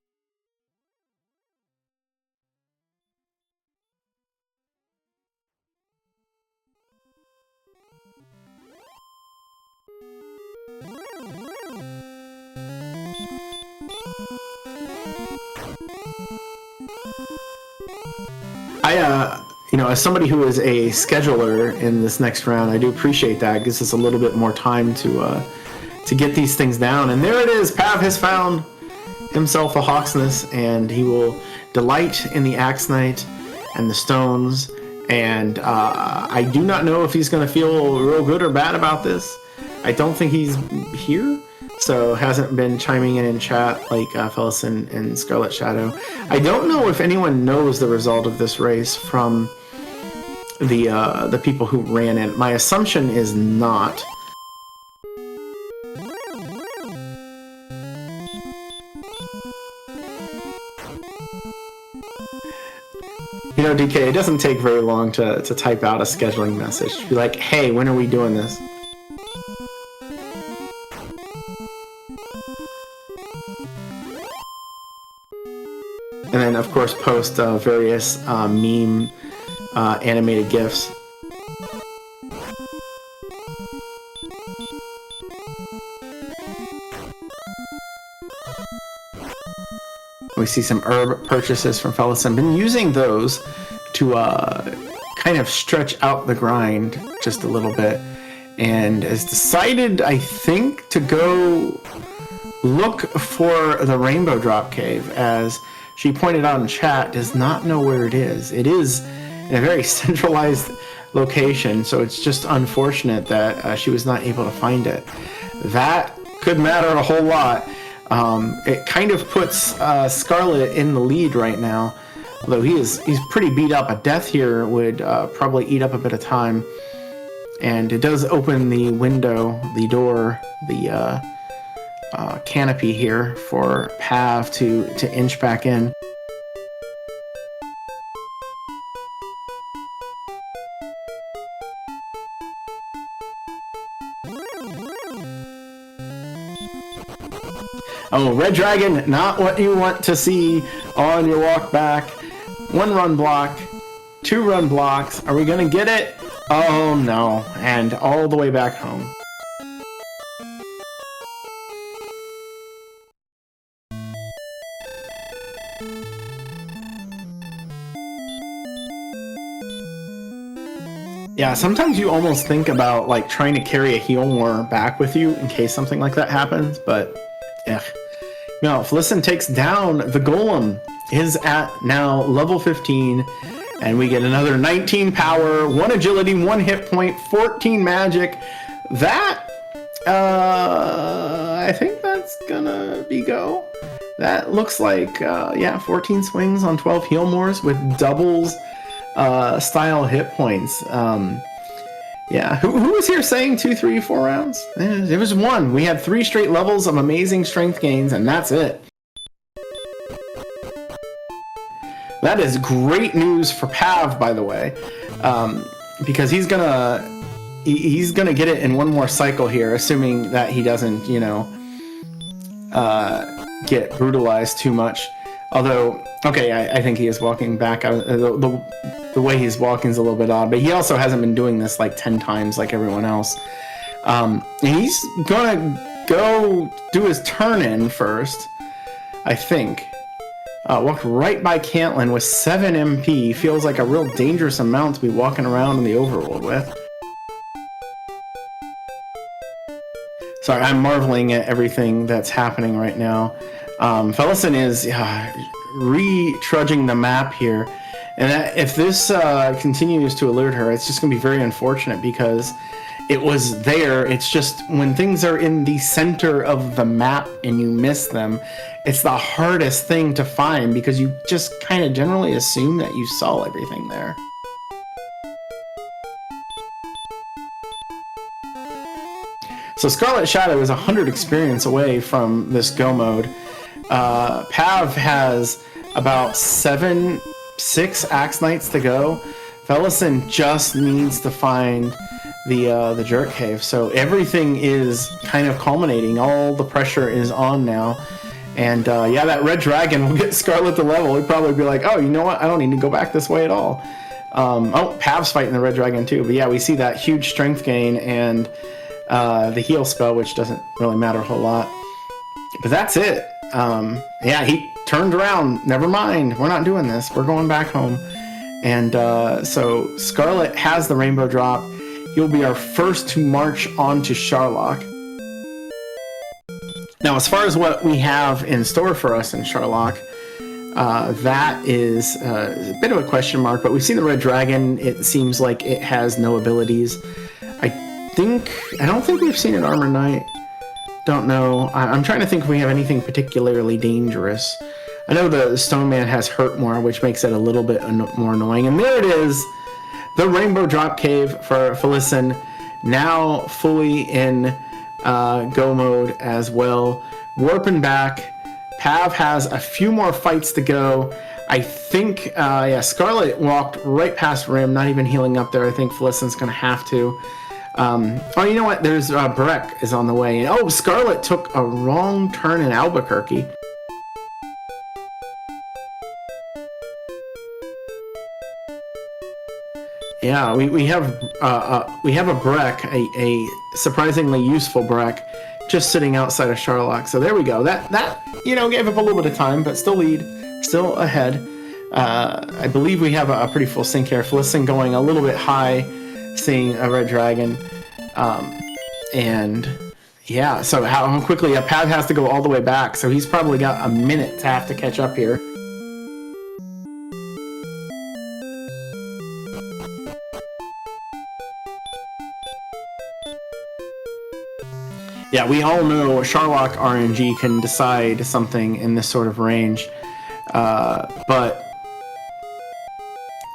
Speaker 1: you know, as somebody who is a scheduler in this next round, I do appreciate that. It gives us a little bit more time to get these things down. And there it is. Pav has found himself a Hawksness, and he will delight in the Axe Knight and the stones. And I do not know if he's going to feel real good or bad about this. I don't think he's here, so hasn't been chiming in chat like Felissan and ScarletShadoww. I don't know if anyone knows the result of this race from the people who ran it. My assumption is not. You know, DK, it doesn't take very long to type out a scheduling message. Be like, hey, when are we doing this? And then, of course, post various meme animated GIFs. We see some herb purchases from Felissan. Been using those to kind of stretch out the grind just a little bit, and has decided, I think, to go look for the Rainbow Drop Cave. As she pointed out in chat, does not know where it is. It is in a very centralized location, so it's just unfortunate that she was not able to find it. That could matter a whole lot. It kind of puts Scarlet in the lead right now, although he's pretty beat up. A death here would probably eat up a bit of time, and it does open the window, the door, the canopy here for Pav to inch back in. Oh, Red Dragon, not what you want to see on your walk back. 1 run block, 2 run blocks. Are we going to get it? Oh, no. And all the way back home. Yeah, sometimes you almost think about like trying to carry a heal more back with you in case something like that happens, but yeah. No, Felissan takes down the Golem, is at now level 15, and we get another 19 power, 1 agility, 1 hit point, 14 magic. That, I think that's gonna be go. That looks like, yeah, 14 swings on 12 heal mores with doubles style hit points. Yeah, who was here saying 2, 3, 4 rounds? It was 1. We had 3 straight levels of amazing strength gains, and that's it. That is great news for Pav, by the way, because he's gonna get it in 1 more cycle here, assuming that he doesn't, you know, get brutalized too much. Although, okay, I think he is walking back. The way he's walking is a little bit odd, but he also hasn't been doing this like 10 times like everyone else. He's gonna go do his turn in first, I think. Walked right by Cantlin with 7 MP. Feels like a real dangerous amount to be walking around in the overworld with. Sorry, I'm marveling at everything that's happening right now. Felissan is re-trudging the map here. And if this continues to alert her, it's just going to be very unfortunate because it was there. It's just when things are in the center of the map and you miss them, it's the hardest thing to find because you just kind of generally assume that you saw everything there. So ScarletShadoww is 100 experience away from this go mode. Pav has about 6 Axe Knights to go. Felissan just needs to find the Jerk Cave. So everything is kind of culminating. All the pressure is on now. And yeah, that Red Dragon will get Scarlet to level. He'd probably be like, oh, you know what? I don't need to go back this way at all. Oh, Pav's fighting the Red Dragon too. But yeah, we see that huge strength gain and the heal spell, which doesn't really matter a whole lot. But that's it. Yeah, he turned around. Never mind. We're not doing this. We're going back home. And so Scarlet has the rainbow drop. He'll be our first to march on to Sharlock. Now, as far as what we have in store for us in Sharlock, that is a bit of a question mark, but we've seen the Red Dragon. It seems like it has no abilities. I don't think we've seen an Armor Knight. Don't know. I'm trying to think if we have anything particularly dangerous. I know the Stone Man has Hurt More, which makes it a little bit more annoying. And there it is, the Rainbow Drop Cave for Felissan, now fully in go mode as well. Warping back. Pav has a few more fights to go. I think, yeah, Scarlet walked right past Rim, not even healing up there. I think Felissan's going to have to. Oh, you know what? There's Breck is on the way. And, oh, Scarlet took a wrong turn in Albuquerque. Yeah, we have a Breck, a surprisingly useful Breck, just sitting outside of Sharlock. So there we go. That you know, gave up a little bit of time, but still still ahead. I believe we have a pretty full sync here. Felissan going a little bit high, seeing a Red Dragon, and yeah. So how quickly Pav has to go all the way back. So he's probably got a minute to have to catch up here. Yeah, we all know Sharlock RNG can decide something in this sort of range, but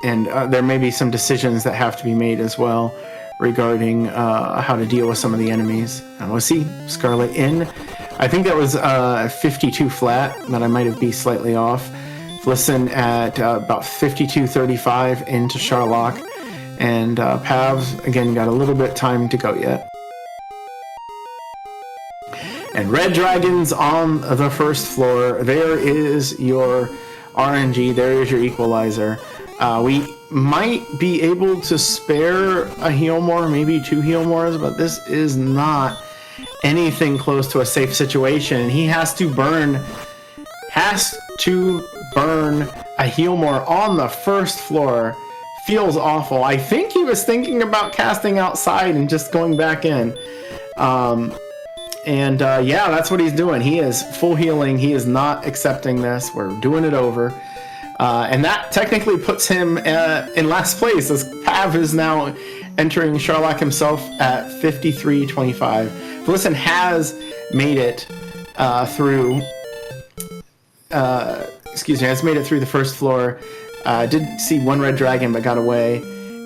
Speaker 1: there may be some decisions that have to be made as well regarding how to deal with some of the enemies. We'll see Scarlet in. I think that was 52 flat, but I might have been slightly off. Felissan at about 52.35 into Sharlock, and Pav's again got a little bit time to go yet. And Red Dragons on the first floor. There is your RNG. There is your equalizer. We might be able to spare a heal more, maybe 2 heal mores, but this is not anything close to a safe situation. He has to burn a heal more on the first floor. Feels awful. I think he was thinking about casting outside and just going back in. Yeah, that's what he's doing. He is full healing. He is not accepting this. We're doing it over. And that technically puts him in last place, as Pav is now entering Sharlock himself at 53.25. Felissan has made it through... has made it through the first floor. Did see one Red Dragon, but got away.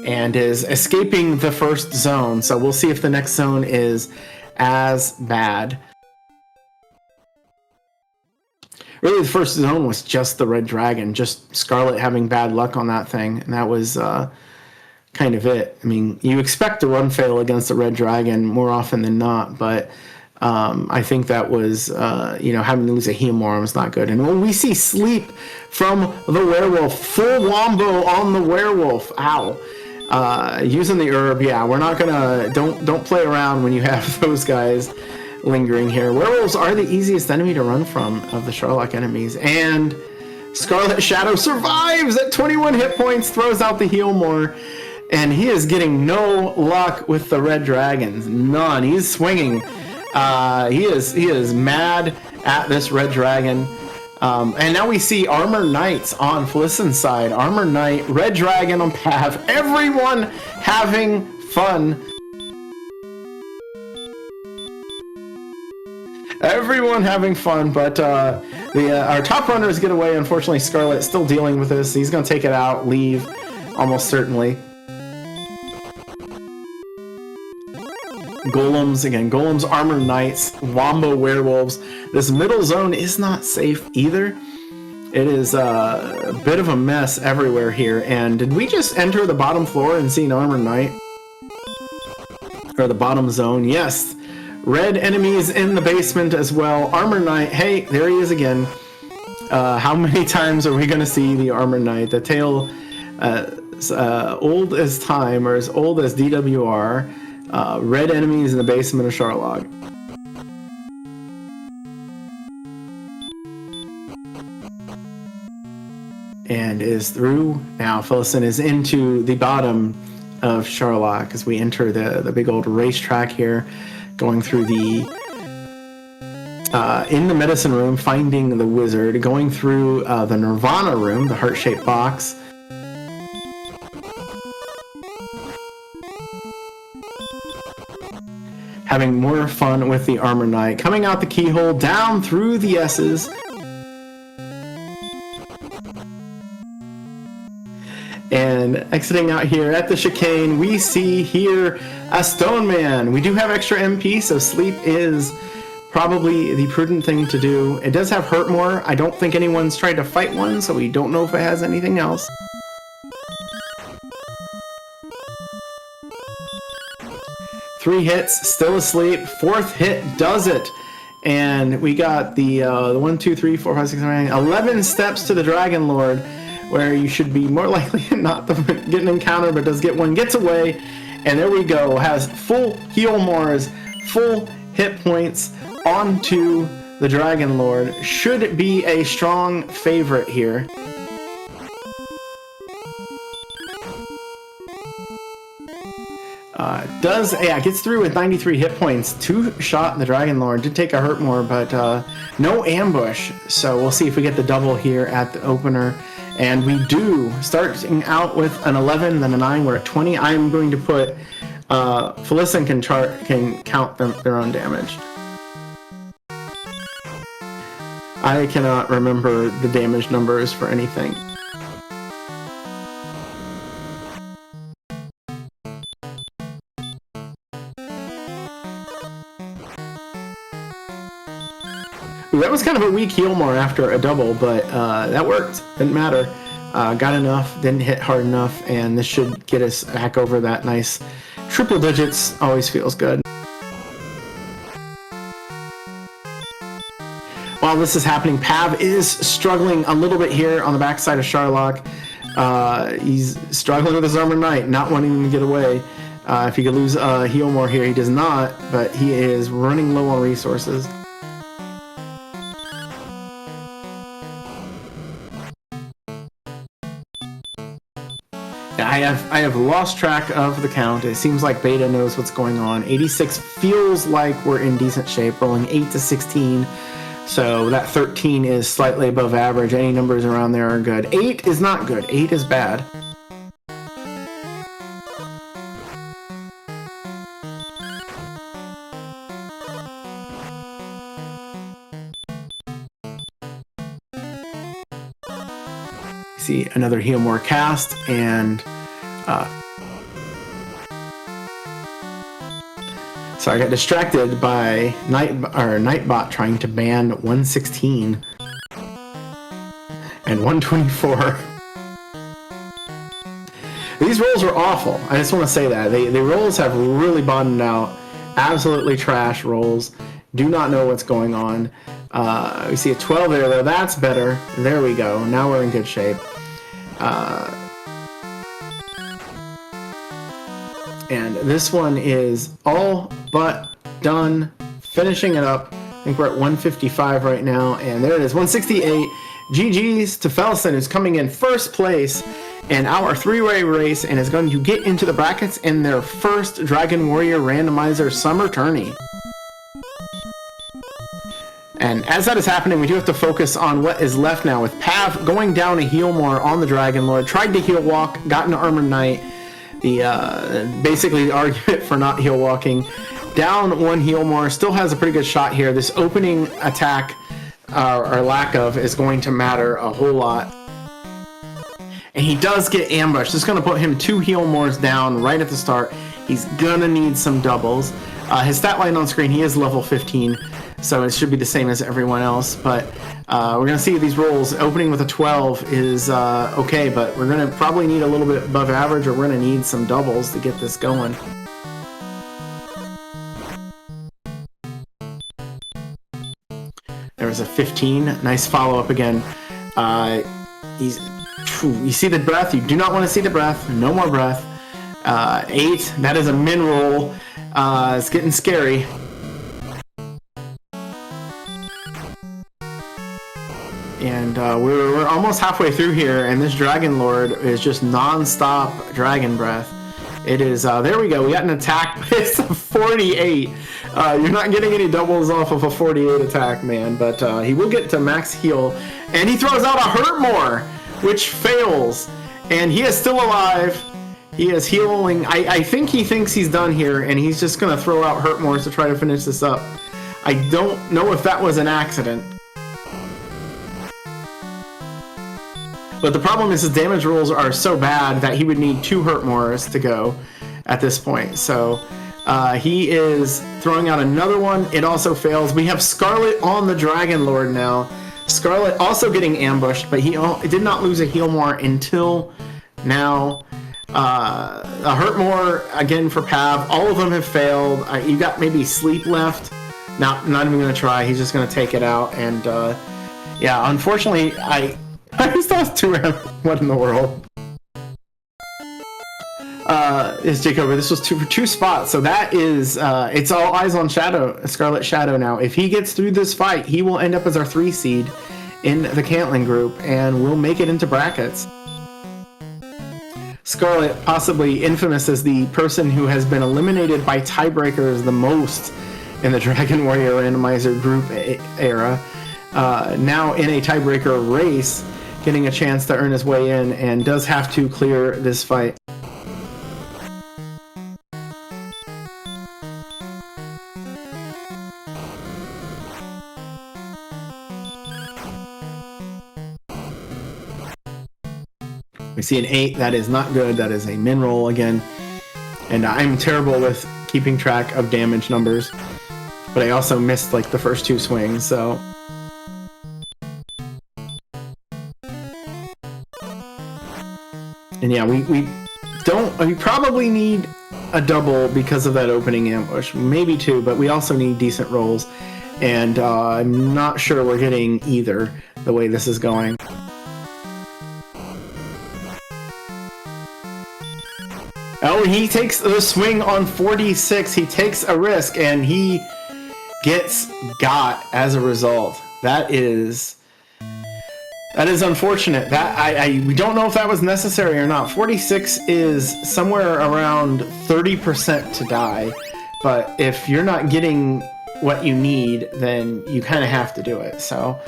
Speaker 1: And is escaping the first zone. So we'll see if the next zone is as bad. Really, the first zone was just the Red Dragon, just Scarlet having bad luck on that thing, and that was kind of it. I mean, you expect to run fail against the Red Dragon more often than not, but I think that was, having to lose a Hemorm was not good. And when we see Sleep from the Werewolf, full wombo on the Werewolf, ow. Using the herb, yeah, we're not gonna, don't play around when you have those guys lingering here. Werewolves are the easiest enemy to run from of the Sharlock enemies, and ScarletShadoww survives at 21 hit points, throws out the heal more, and he is getting no luck with the Red Dragons, none. He's swinging. He is mad at this Red Dragon. And now we see Armor Knights on Felissan's side. Armor Knight, Red Dragon on Pav. Everyone having fun. Everyone having fun, but our top runners get away. Unfortunately, Scarlet still dealing with this. He's going to take it out, leave, almost certainly. Golems, again, Golems, Armor Knights, Wombo Werewolves. This middle zone is not safe either. It is a bit of a mess everywhere here. And did we just enter the bottom floor and see an Armor Knight? Or the bottom zone? Yes. Red enemies in the basement as well. Armor Knight, hey, there he is again. How many times are we going to see the Armor Knight? The tale old as time, or as old as DWR. Red enemies in the basement of Sharlock. and is through. Now Felissan is into the bottom of Charlock as we enter the big old racetrack here, going through the in the medicine room, finding the wizard, going through the Nirvana room, the heart-shaped box. Having more fun with the Armor Knight, coming out the keyhole, down through the S's. And exiting out here at the chicane, we see here a Stone Man. We do have extra MP, so sleep is probably the prudent thing to do. It does have hurt more. I don't think anyone's tried to fight one, so we don't know if it has anything else. Three hits, still asleep. Fourth hit does it. And we got the 1, 2, 3, 4, 5, 6, 7, 8, 11 steps to the Dragon Lord, where you should be more likely not to get an encounter, but does get one, gets away, and there we go. Has full heal mores, full hit points onto the Dragon Lord. Should be a strong favorite here. Gets through with 93 hit points. Two-shot the Dragon Lord. Did take a hurt more, but no ambush. So we'll see if we get the double here at the opener. And we do, starting out with an 11, then a 9, we're at 20. I'm going to put, Felissan can count their own damage. I cannot remember the damage numbers for anything. That was kind of a weak heal more after a double, but that worked. Didn't matter. Got enough, didn't hit hard enough, and this should get us back over that nice triple digits. Always feels good. While this is happening, Pav is struggling a little bit here on the backside of Charlock. He's struggling with his Armor Knight, not wanting him to get away. If he could lose heal more here, he does not, but he is running low on resources. I have lost track of the count. It seems like Beta knows what's going on. 86 feels like we're in decent shape, rolling 8 to 16. So that 13 is slightly above average. Any numbers around there are good. 8 is not good. 8 is bad. See another heal more cast, and so I got distracted by Nightbot trying to ban 116 and 124. These rolls are awful. I just want to say that the rolls have really bottomed out. Absolutely trash rolls. Do not know what's going on. We see a 12 there, though. That's better. There we go. Now we're in good shape. And this one is all but done. Finishing it up. I think we're at 155 right now. And there it is, 168. GG's to Felissan, who's coming in first place in our three-way race and is going to get into the brackets in their first Dragon Warrior Randomizer Summer Tourney. And as that is happening, we do have to focus on what is left now, with Pav going down a heal more on the Dragon Lord. Tried to heal walk, got an Armor Knight. Basically the argument for not heal walking. Down one heal more, still has a pretty good shot here. This opening attack, or lack of, is going to matter a whole lot. And he does get ambushed. It's going to put him 2 heal mores down right at the start. He's going to need some doubles. His stat line on screen, he is level 15. So it should be the same as everyone else, but we're going to see these rolls. Opening with a 12 is okay, but we're going to probably need a little bit above average, or we're going to need some doubles to get this going. There was a 15. Nice follow-up again. You see the breath. You do not want to see the breath. No more breath. 8. That is a min roll. It's getting scary. And And we're almost halfway through here, and this Dragon Lord is just non-stop Dragon Breath. It is, there we go, we got an attack. It's a 48. You're not getting any doubles off of a 48 attack, man, but he will get to max heal. And he throws out a Hurt More, which fails. And he is still alive. He is healing. I think he thinks he's done here, and he's just going to throw out Hurt More to try to finish this up. I don't know if that was an accident. But the problem is his damage rolls are so bad that he would need 2 Hurt Mores to go at this point. So he is throwing out another one. It also fails. We have Scarlet on the Dragon Lord now. Scarlet also getting ambushed, but he did not lose a heal more until now. A Hurt More again for Pav. All of them have failed. You got maybe Sleep left. Not even going to try. He's just going to take it out. And yeah, unfortunately, I just lost 2 rounds. What in the world? Is Jacob? This was 2 spots. So that is, it's all eyes on ScarletShadoww now. If he gets through this fight, he will end up as our 3 seed in the Cantling group and will make it into brackets. Scarlet, possibly infamous as the person who has been eliminated by tiebreakers the most in the Dragon Warrior Randomizer group era, now in a tiebreaker race, getting a chance to earn his way in, and does have to clear this fight. We see an 8. That is not good. That is a min roll again. And I'm terrible with keeping track of damage numbers. But I also missed like the first 2 swings, so... And yeah, we probably need a double because of that opening ambush. Maybe 2, but we also need decent rolls. And I'm not sure we're getting either the way this is going. Oh, he takes the swing on 46. He takes a risk, and he gets got as a result. That is unfortunate. We don't know if that was necessary or not. 46 is somewhere around 30% to die, but if you're not getting what you need, then you kind of have to do it. So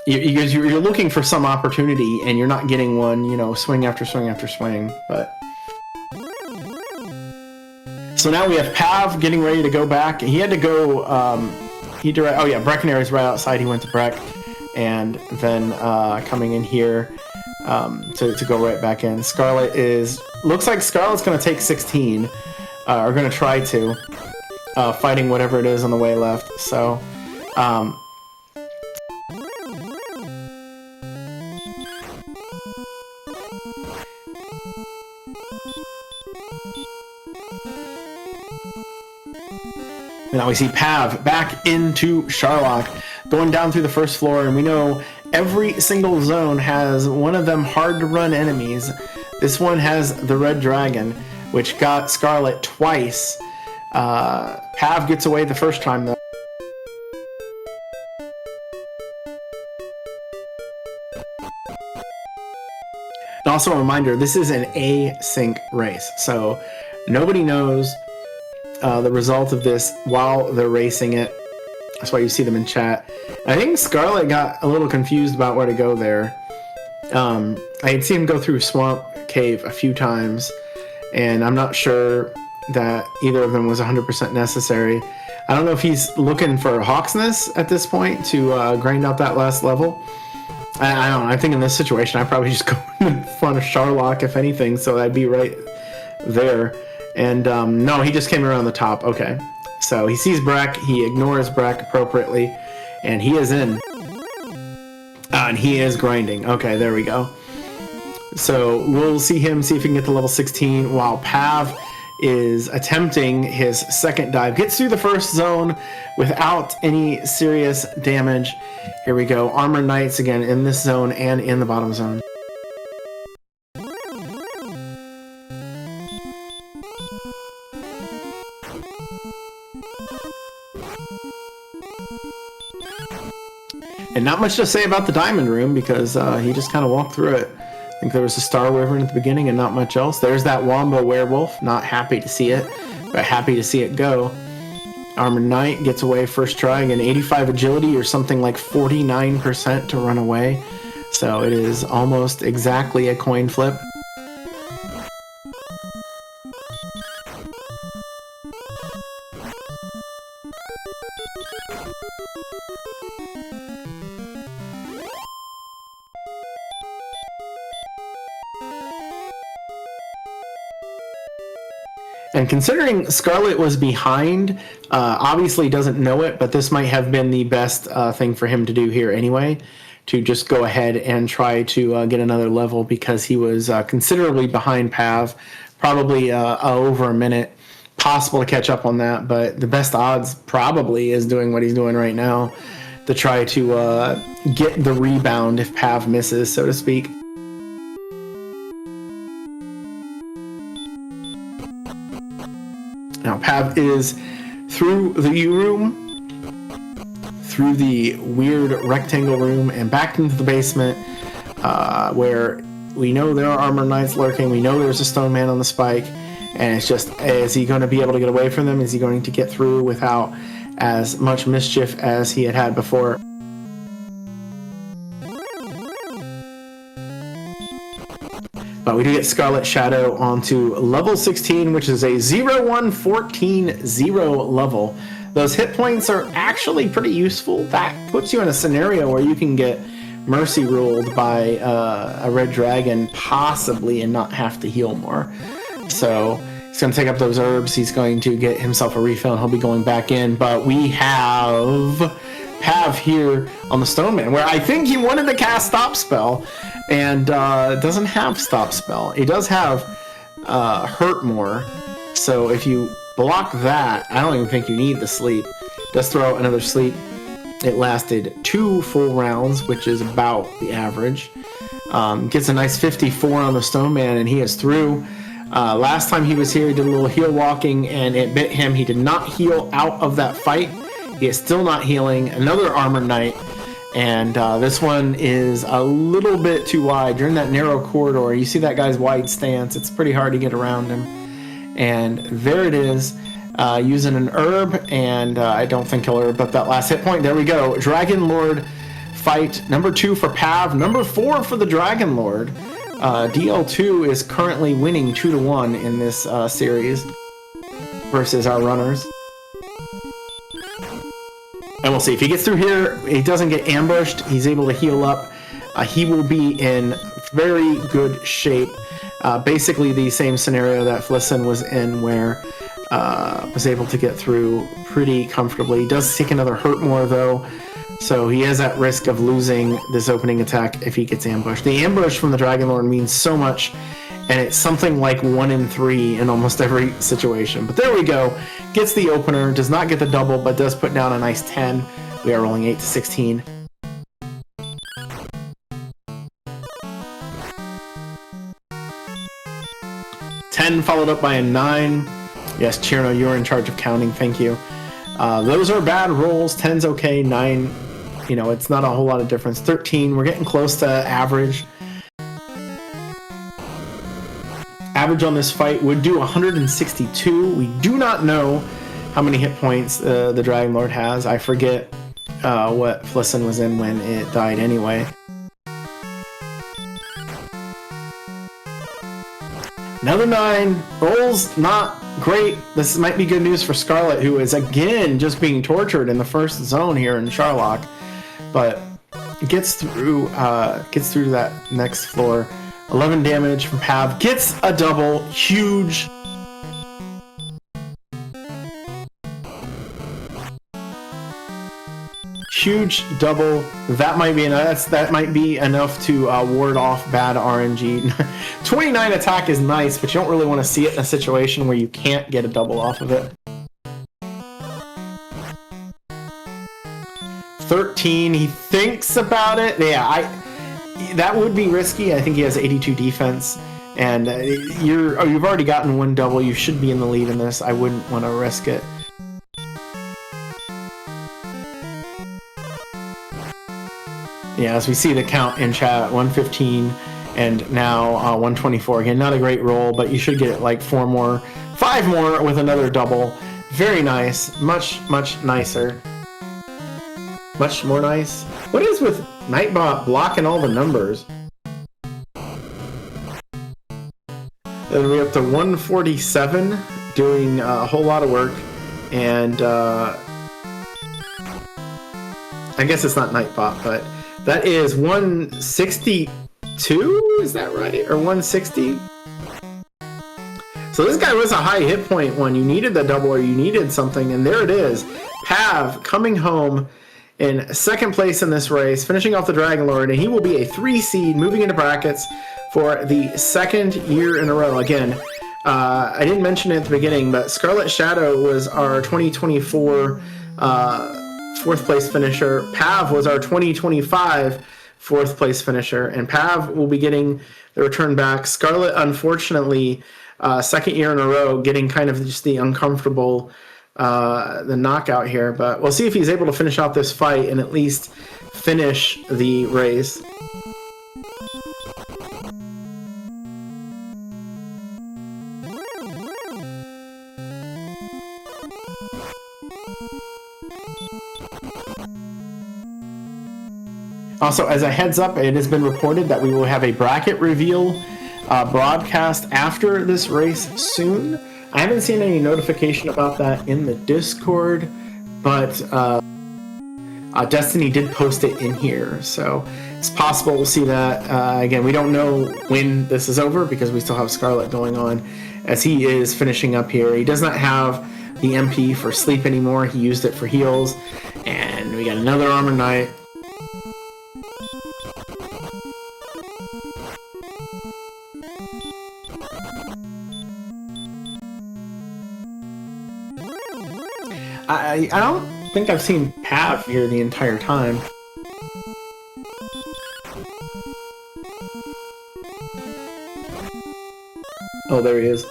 Speaker 1: you're looking for some opportunity, and you're not getting one, you know, swing after swing after swing. But so now we have Pav getting ready to go back. He had to go, oh yeah, Breckenaire's right outside. He went to Breck, and then coming in here to go right back in. Scarlet looks like Scarlet's going to take 16, or going to try to, fighting whatever it is on the way left. So, now we see Pav back into Sharlock, going down through the first floor, and we know every single zone has one of them hard-to-run enemies. This one has the Red Dragon, which got Scarlet twice. Pav gets away the first time, though. And also a reminder, this is an async race, so nobody knows the result of this while they're racing it. That's why you see them in chat. I think Scarlet got a little confused about where to go there. I had seen him go through Swamp Cave a few times, and I'm not sure that either of them was 100% necessary. I don't know if he's looking for Hawksness at this point to grind out that last level. I don't know. I think in this situation, I'd probably just go in front of Sharlock, if anything, so I'd be right there. And no, he just came around the top. Okay. So he sees Breck, he ignores Breck appropriately, and he is in. And he is grinding. Okay, there we go. So we'll see if he can get to level 16 while Pav is attempting his second dive. Gets through the first zone without any serious damage. Here we go. Armor Knights again in this zone and in the bottom zone. And not much to say about the diamond room because he just kind of walked through it. I think there was a star wyvern at the beginning and not much else. There's that wombo werewolf. Not happy to see it, but happy to see it go. Armored Knight gets away first try. Again, 85 agility or something like 49% to run away. So it is almost exactly a coin flip. And considering Scarlet was behind, obviously doesn't know it, but this might have been the best thing for him to do here anyway, to just go ahead and try to get another level because he was considerably behind Pav, probably over a minute. Possible to catch up on that, but the best odds probably is doing what he's doing right now to try to get the rebound if Pav misses, so to speak. Now Pav is through the U room, through the weird rectangle room, and back into the basement where we know there are armor knights lurking. We know there's a stone man on the spike, and it's just, is he going to be able to get away from them? Is he going to get through without as much mischief as he had before? But we do get ScarletShadoww onto level 16, which is a 0-1-14-0 level. Those hit points are actually pretty useful. That puts you in a scenario where you can get mercy ruled by a red dragon, possibly, and not have to heal more. So he's going to take up those herbs. He's going to get himself a refill, and he'll be going back in. But we have Pav here on the Stone Man, where I think he wanted to cast Stop Spell, and doesn't have Stop Spell. He does have Hurt More, so if you block that, I don't even think you need the sleep. Does throw out another sleep. It lasted 2 full rounds, which is about the average. Gets a nice 54 on the Stone Man, and he is through. Last time he was here, he did a little heal walking, and it bit him. He did not heal out of that fight. He is still not healing. Another Armored Knight. And this one is a little bit too wide. You're in that narrow corridor. You see that guy's wide stance. It's pretty hard to get around him. And there it is, using an herb. And I don't think he'll herb up that last hit point. There we go. Dragon Lord fight number 2 for Pav. Number 4 for the Dragon Lord. DL2 is currently winning 2-1 in this series versus our runners. And we'll see. If he gets through here, he doesn't get ambushed, he's able to heal up. He will be in very good shape. Basically the same scenario that Felissan was in, where was able to get through pretty comfortably. He does take another Hurt More, though, so he is at risk of losing this opening attack if he gets ambushed. The ambush from the Dragon Lord means so much, and it's something like 1 in 3 in almost every situation. But there we go. Gets the opener, does not get the double, but does put down a nice 10. We are rolling 8-16. $10 followed up by a 9. Yes, Chirno, you're in charge of counting. Thank you. Those are bad rolls. 10's okay. 9, you know, it's not a whole lot of difference. 13, we're getting close to average. Average on this fight would do 162. We do not know how many hit points the Dragon Lord has. I forget what Felissan was in when it died anyway. Another 9. Rolls not great. This might be good news for Scarlet, who is again just being tortured in the first zone here in Charlock, but gets through to that next floor. 11 damage from Pav, gets a double, huge. Huge double. That might be enough. That might be enough to ward off bad RNG. 29 attack is nice, but you don't really want to see it in a situation where you can't get a double off of it. 13, he thinks about it. Yeah, that would be risky. I think he has 82 defense, and you've already gotten 1 double. You should be in the lead in this. I wouldn't want to risk it. Yeah, as we see the count in chat, 115 and now 124. Again, not a great roll, but you should get like 5 more with another double. Very nice. Much nicer. Much more nice. What is with Nightbot blocking all the numbers? Then we're up to 147, doing a whole lot of work, and I guess it's not Nightbot, but that is 162, is that right? Or 160? So this guy was a high hit point one. You needed the double or you needed something, and there it is. Pav coming home in second place in this race, finishing off the Dragon Lord, and he will be a 3 seed moving into brackets for the second year in a row. Again, I didn't mention it at the beginning, but ScarletShadoww was our 2024 fourth place finisher. Pav was our 2025 fourth place finisher, and Pav will be getting the return back. Scarlet, unfortunately, second year in a row, getting kind of just the uncomfortable the knockout here, but we'll see if he's able to finish out this fight and at least finish the race. Also, as a heads up, it has been reported that we will have a bracket reveal broadcast after this race soon. I haven't seen any notification about that in the Discord, but Destiny did post it in here, so it's possible we'll see that. Again, we don't know when this is over because we still have Scarlet going on as he is finishing up here. He does not have the MP for sleep anymore. He used it for heals, and we got another Armor Knight. I don't think I've seen Pav here the entire time. Oh, there he is.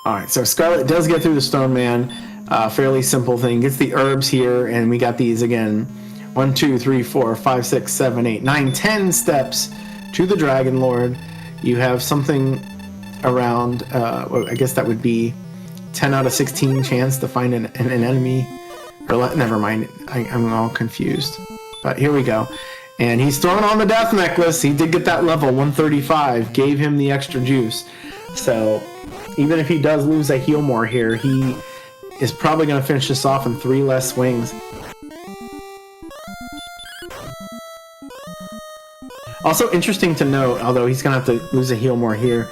Speaker 1: Alright, so Scarlet does get through the Stone Man. Fairly simple thing. Gets the herbs here, and we got these again. 1, 2, 3, 4, 5, 6, 7, 8, 9, 10 steps to the Dragon Lord. You have something around, I guess that would be 10 out of 16 chance to find an enemy. Or never mind, I'm all confused. But here we go. And he's throwing on the Death Necklace. He did get that level, 135, gave him the extra juice. So even if he does lose a heal more here, he is probably going to finish this off in 3 less swings. Also interesting to note, although he's going to have to lose a heal more here,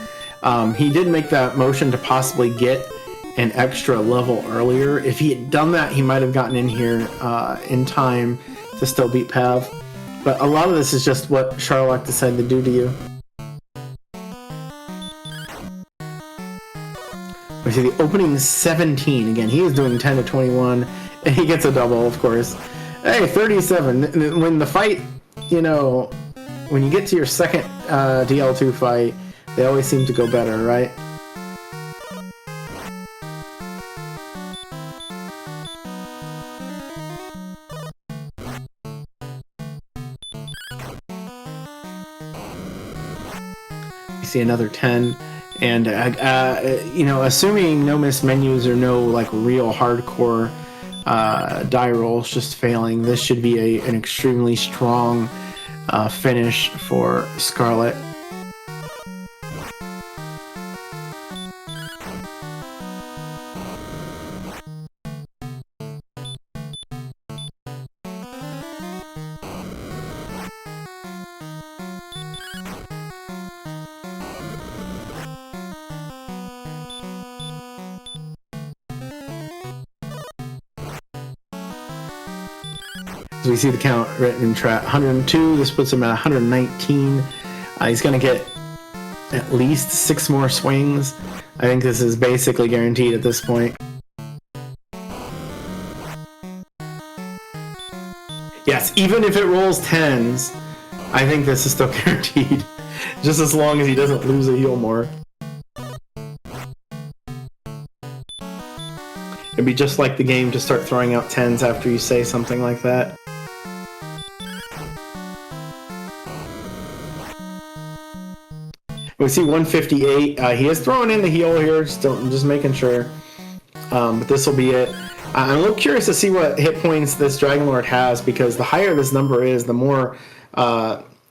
Speaker 1: he did make that motion to possibly get an extra level earlier. If he had done that, he might have gotten in here in time to still beat Pav. But a lot of this is just what Charlotte decided to do to you. We see the opening 17. Again, he is doing 10 to 21, and he gets a double, of course. Hey, 37. When the fight, you know, when you get to your second DL2 fight, they always seem to go better, right? You see another 10, and you know, assuming no missed menus or no like real hardcore die rolls just failing, this should be an extremely strong finish for Scarlet. So we see the count written in chat, 102. This puts him at 119. He's going to get at least 6 more swings. I think this is basically guaranteed at this point. Yes, even if it rolls 10s, I think this is still guaranteed. Just as long as he doesn't lose a heal more. It'd be just like the game to start throwing out 10s after you say something like that. We see 158. He is throwing in the heal here, just making sure. But this will be it. I'm a little curious to see what hit points this Dragon Lord has, because the higher this number is, the more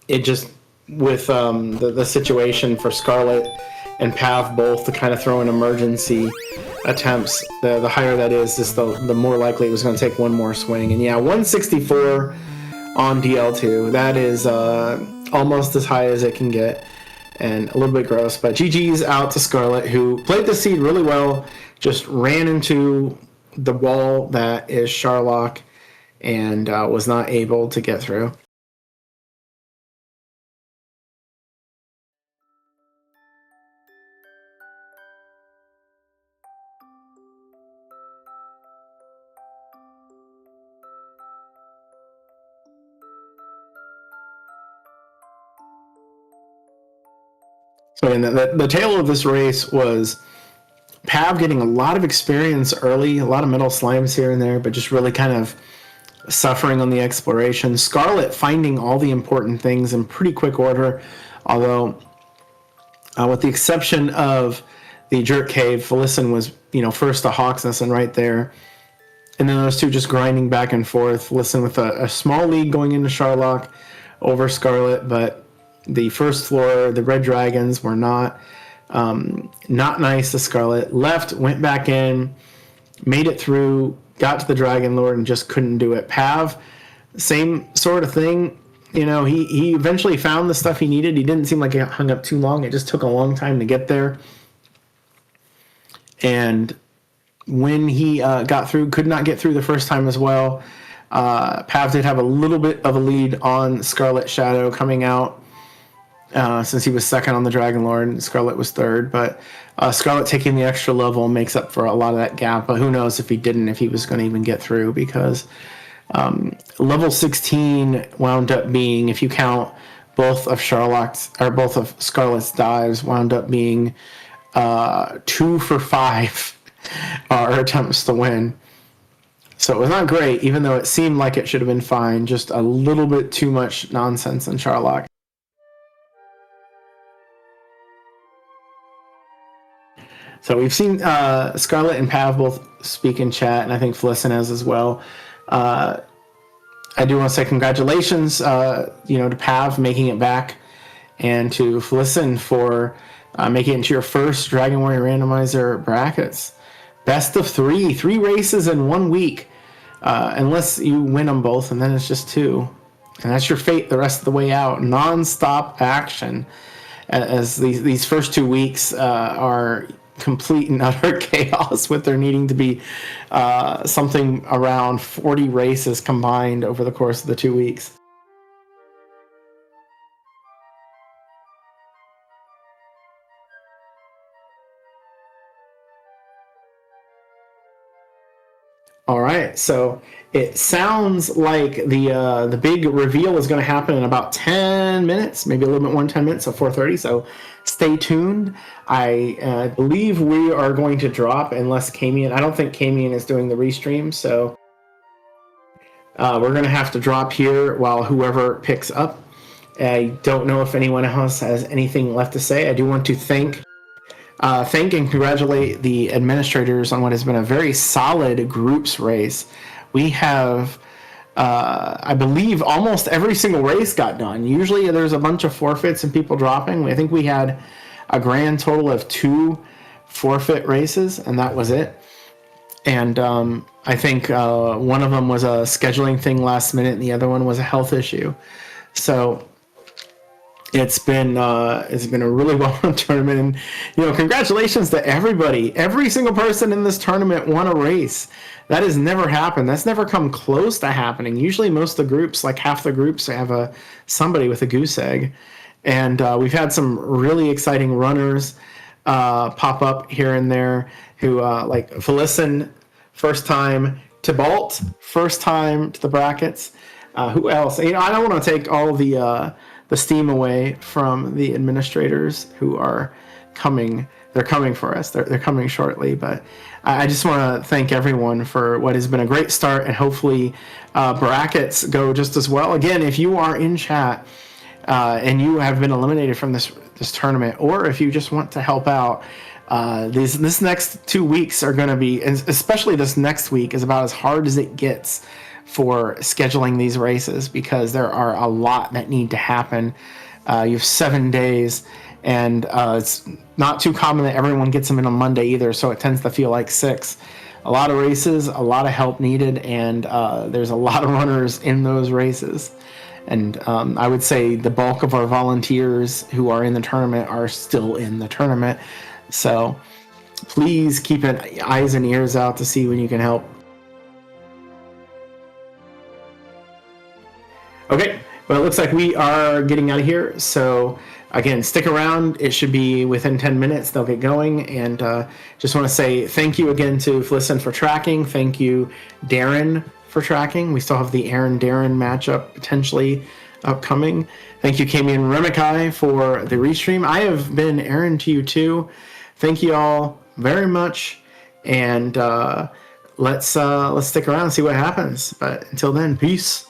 Speaker 1: it just, with the situation for Scarlet and Pav both to kind of throw in emergency attempts, the higher that is, just the more likely it was going to take one more swing. And yeah, 164 on DL2. That is almost as high as it can get, and a little bit gross. But GG's out to Scarlet, who played the seed really well, just ran into the wall that is Sharlock, and was not able to get through. So again, the tale of this race was Pav getting a lot of experience early, a lot of middle slimes here and there, but just really kind of suffering on the exploration. Scarlet finding all the important things in pretty quick order, although with the exception of the Jerk Cave, Felissan was, first to Hawksness and right there. And then those two just grinding back and forth. Felissan with a small lead going into Sharlock over Scarlet, but the first floor, the Red Dragons were not nice to Scarlet. Left, went back in, made it through, got to the Dragon Lord, and just couldn't do it. Pav, same sort of thing. He eventually found the stuff he needed. He didn't seem like he hung up too long. It just took a long time to get there. And when he got through, could not get through the first time as well. Pav did have a little bit of a lead on ScarletShadoww coming out, since he was second on the Dragon Lord and Scarlet was third. But Scarlet taking the extra level makes up for a lot of that gap. But who knows if he was going to even get through, because level 16 wound up being, if you count both of Scarlet's dives, wound up being 2 for 5 attempts to win. So it was not great, even though it seemed like it should have been fine. Just a little bit too much nonsense in Sharlock. So we've seen Scarlet and Pav both speak in chat, and I think Felissan has as well. I do want to say congratulations, to Pav making it back, and to Felissan for making it into your first Dragon Warrior Randomizer brackets. Best of 3 races in 1 week, unless you win them both, and then it's just 2. And that's your fate the rest of the way out. Non-stop action, as these first 2 weeks are complete and utter chaos, with there needing to be something around 40 races combined over the course of the 2 weeks. All right, so it sounds like the big reveal is going to happen in about 10 minutes, maybe a little bit more than 10 minutes, so 4:30. So stay tuned. I believe we are going to drop, unless Camian. I don't think Camian is doing the restream, so we're going to have to drop here while whoever picks up. I don't know if anyone else has anything left to say. I do want to thank and congratulate the administrators on what has been a very solid groups race. We have, I believe, almost every single race got done. Usually there's a bunch of forfeits and people dropping. I think we had a grand total of 2 forfeit races, and that was it. And I think one of them was a scheduling thing last minute, and the other one was a health issue. So it's been a really well-run tournament, and congratulations to everybody. Every single person in this tournament won a race. That has never happened. That's never come close to happening. Usually, most of the groups, like half the groups, have somebody with a goose egg, and we've had some really exciting runners pop up here and there. Who like Felissan, first time to Bolt, first time to the brackets. Who else? I don't want to take all the steam away from the administrators who are coming. They're coming for us. They're coming shortly. But I just want to thank everyone for what has been a great start, and hopefully brackets go just as well. Again, if you are in chat and you have been eliminated from this tournament, or if you just want to help out, this next 2 weeks are going to be, especially this next week, is about as hard as it gets for scheduling these races, because there are a lot that need to happen. You have 7 days, and it's not too common that everyone gets them in on Monday either, so it tends to feel like 6. A lot of races, a lot of help needed, and there's a lot of runners in those races. And I would say the bulk of our volunteers who are in the tournament are still in the tournament. So please keep eyes and ears out to see when you can help. Okay, well, it looks like we are getting out of here. So again, stick around. It should be within 10 minutes. They'll get going. And just want to say thank you again to Felissan for tracking. Thank you, Darren, for tracking. We still have the Aaron-Darren matchup potentially upcoming. Thank you, Kami and Remikai, for the restream. I have been Aaron to you too. Thank you all very much. And let's stick around and see what happens. But until then, peace.